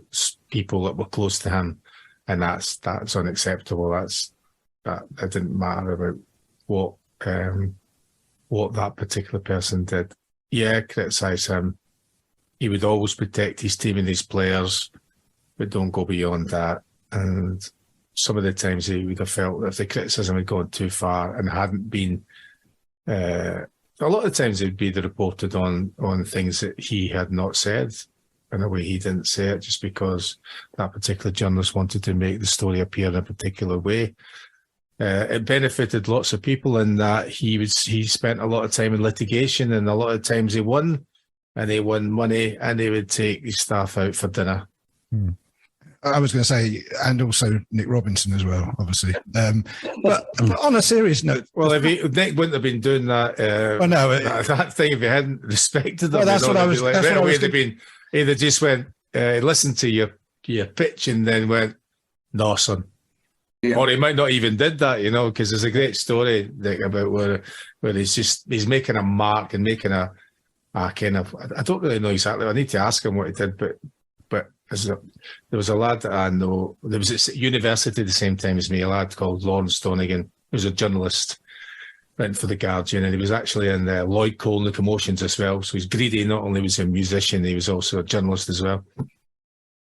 people that were close to him, and that's unacceptable. That didn't matter about what that particular person did. Yeah, criticise him. He would always protect his team and his players, but don't go beyond that. And some of the times he would have felt that if the criticism had gone too far and hadn't been, a lot of times it would be reported on things that he had not said in a way he didn't say it, just because that particular journalist wanted to make the story appear in a particular way. It benefited lots of people in that he spent a lot of time in litigation, and a lot of times he won money, and he would take his staff out for dinner. I was going to say, and also Nick Robinson as well, obviously. But on a serious note, well, if Nick wouldn't have been doing that, that thing if he hadn't respected them, well, that's what I was. Like, that's what I was either just went, listened to your pitch, and then went, "No, son." Yeah. Or he might not even did that, you know, because there's a great story, Nick, about where he's making a mark and making a kind of, I don't really know exactly. I need to ask him what he did, but there was a lad that I know, there was at university at the same time as me, a lad called Lawrence Donegan, who was a journalist, went for the Guardian, and he was actually in Lloyd Cole and the Commotions as well. So he's greedy. Not only was he a musician, he was also a journalist as well.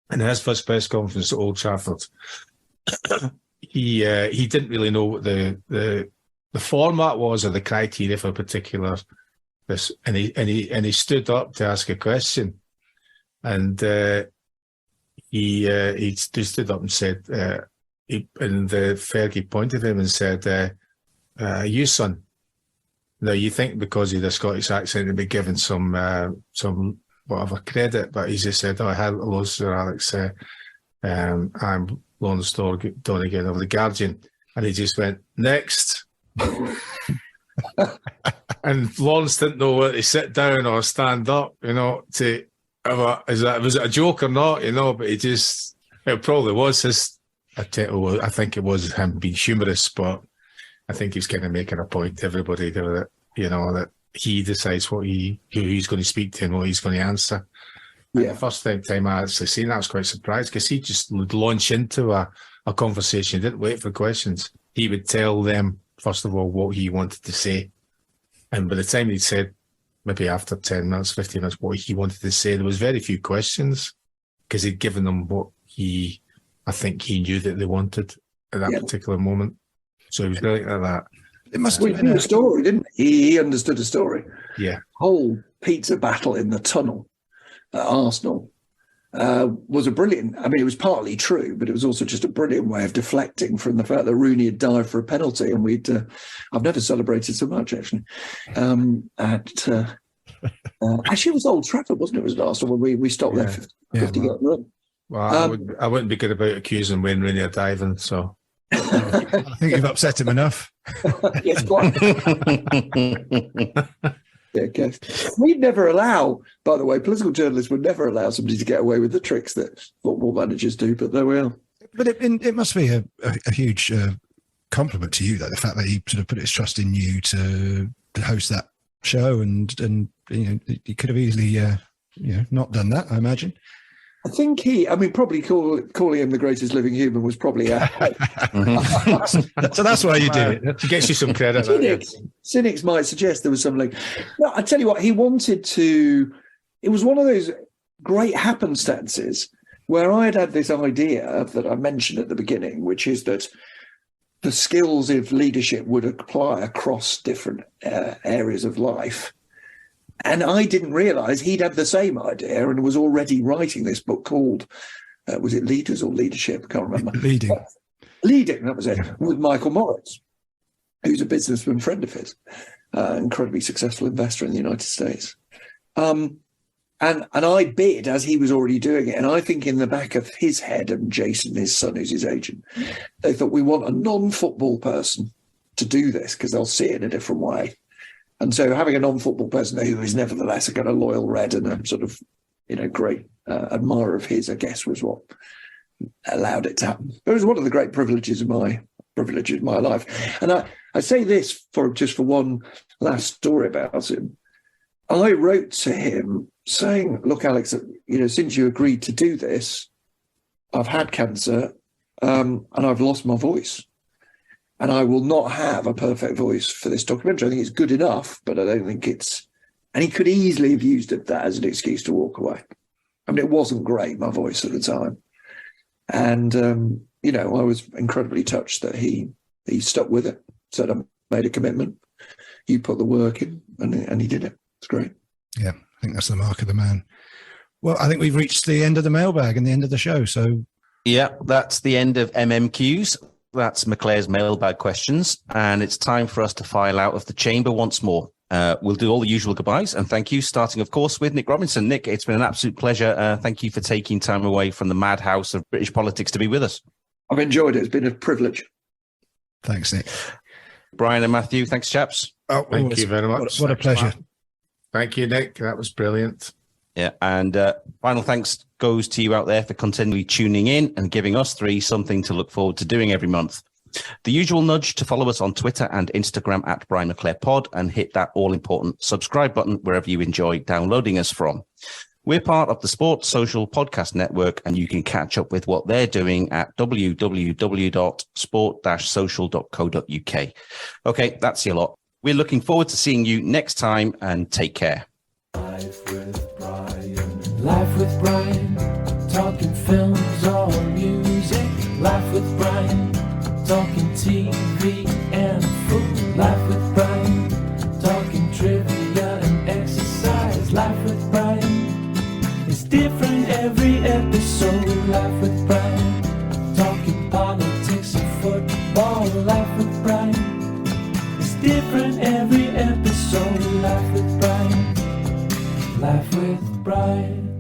And in his first press conference at Old Trafford, he didn't really know what the format was or the criteria for a particular this, and he stood up to ask a question, and he stood up and said, and the Fergie pointed at him and said, "You son, now you think because of the Scottish accent he'd be given some whatever credit, but he just said, oh, hello, Sir Alex, I'm Lawrence Donegan of the Guardian," and he just went, "Next." And Lawrence didn't know whether to sit down or stand up, was it a joke or not, but it probably was I think it was him being humorous, but I think he was kind of making a point to everybody that, that he decides who he's going to speak to and what he's going to answer. Yeah. And the first time I actually seen that, I was quite surprised because he just would launch into a conversation. He didn't wait for questions. He would tell them, first of all, what he wanted to say. And by the time he'd said, maybe after 10 minutes, 15 minutes, what he wanted to say, there was very few questions because he'd given them what I think he knew that they wanted at that particular moment. So he was really like that. It must have been a story, didn't he? He understood a story. Yeah. Whole pizza battle in the tunnel at Arsenal was a brilliant, it was partly true, but it was also just a brilliant way of deflecting from the fact that Rooney had dived for a penalty, and I've never celebrated so much, actually. Actually, it was Old Trafford, wasn't it? It was at Arsenal when we stopped there 50 get run. Well, I wouldn't be good about accusing Wayne Rooney of diving, so... I think you've upset him enough. Yes, quite. Okay. We'd never allow, by the way, political journalists would never allow somebody to get away with the tricks that football managers do, but there we are. But it must be a huge compliment to you, though, the fact that he sort of put his trust in you to host that show, and he could have easily not done that, I imagine. I think probably calling him the greatest living human was probably a... So that's why you do it. It gets you some credit. Cynics might suggest there was something. No, I tell you what, he wanted to... It was one of those great happenstances where I had this idea that I mentioned at the beginning, which is that the skills of leadership would apply across different areas of life. And I didn't realise he'd had the same idea and was already writing this book called, was it Leaders or Leadership? I can't remember. Leading, that was it, with Michael Moritz, who's a businessman friend of his, incredibly successful investor in the United States. And I bid as he was already doing it. And I think in the back of his head, and Jason, his son, who's his agent, they thought, we want a non-football person to do this because they'll see it in a different way. And so having a non-football person who is nevertheless a kind of loyal Red and a sort of, great admirer of his, I guess, was what allowed it to happen. It was one of the great privileges of my life. And I say this for one last story about him. I wrote to him saying, look, Alex, since you agreed to do this, I've had cancer and I've lost my voice. And I will not have a perfect voice for this documentary. I think it's good enough, but I don't think it's... And he could easily have used that as an excuse to walk away. It wasn't great, my voice at the time. And, I was incredibly touched that he stuck with it, said I made a commitment. You put the work in, and he did it. It's great. Yeah, I think that's the mark of the man. Well, I think we've reached the end of the mailbag and the end of the show, so... Yeah, that's the end of MMQs. That's McClare's mailbag questions, and it's time for us to file out of the chamber once more. We'll do all the usual goodbyes, and thank you, starting, of course, with Nick Robinson. Nick, it's been an absolute pleasure. Thank you for taking time away from the madhouse of British politics to be with us. I've enjoyed it. It's been a privilege. Thanks, Nick. Brian and Matthew, thanks, chaps. Oh, thank you very much. What a pleasure. Thank you, Nick. That was brilliant. Yeah, and final thanks goes to you out there for continually tuning in and giving us three something to look forward to doing every month. The usual nudge to follow us on Twitter and Instagram at Brian McClare Pod, and hit that all-important subscribe button wherever you enjoy downloading us from. We're part of the Sports Social Podcast Network, and you can catch up with what they're doing at www.sport-social.co.uk. Okay, that's your lot. We're looking forward to seeing you next time, and take care. Life with Brian, talking films or music. Life with Brian, talking TV and food. Life with Brian, talking trivia and exercise. Life with Brian is different every episode. Life with Brian, talking politics and football. Life with Brian is different every episode. Life with Brian, Life with Brian.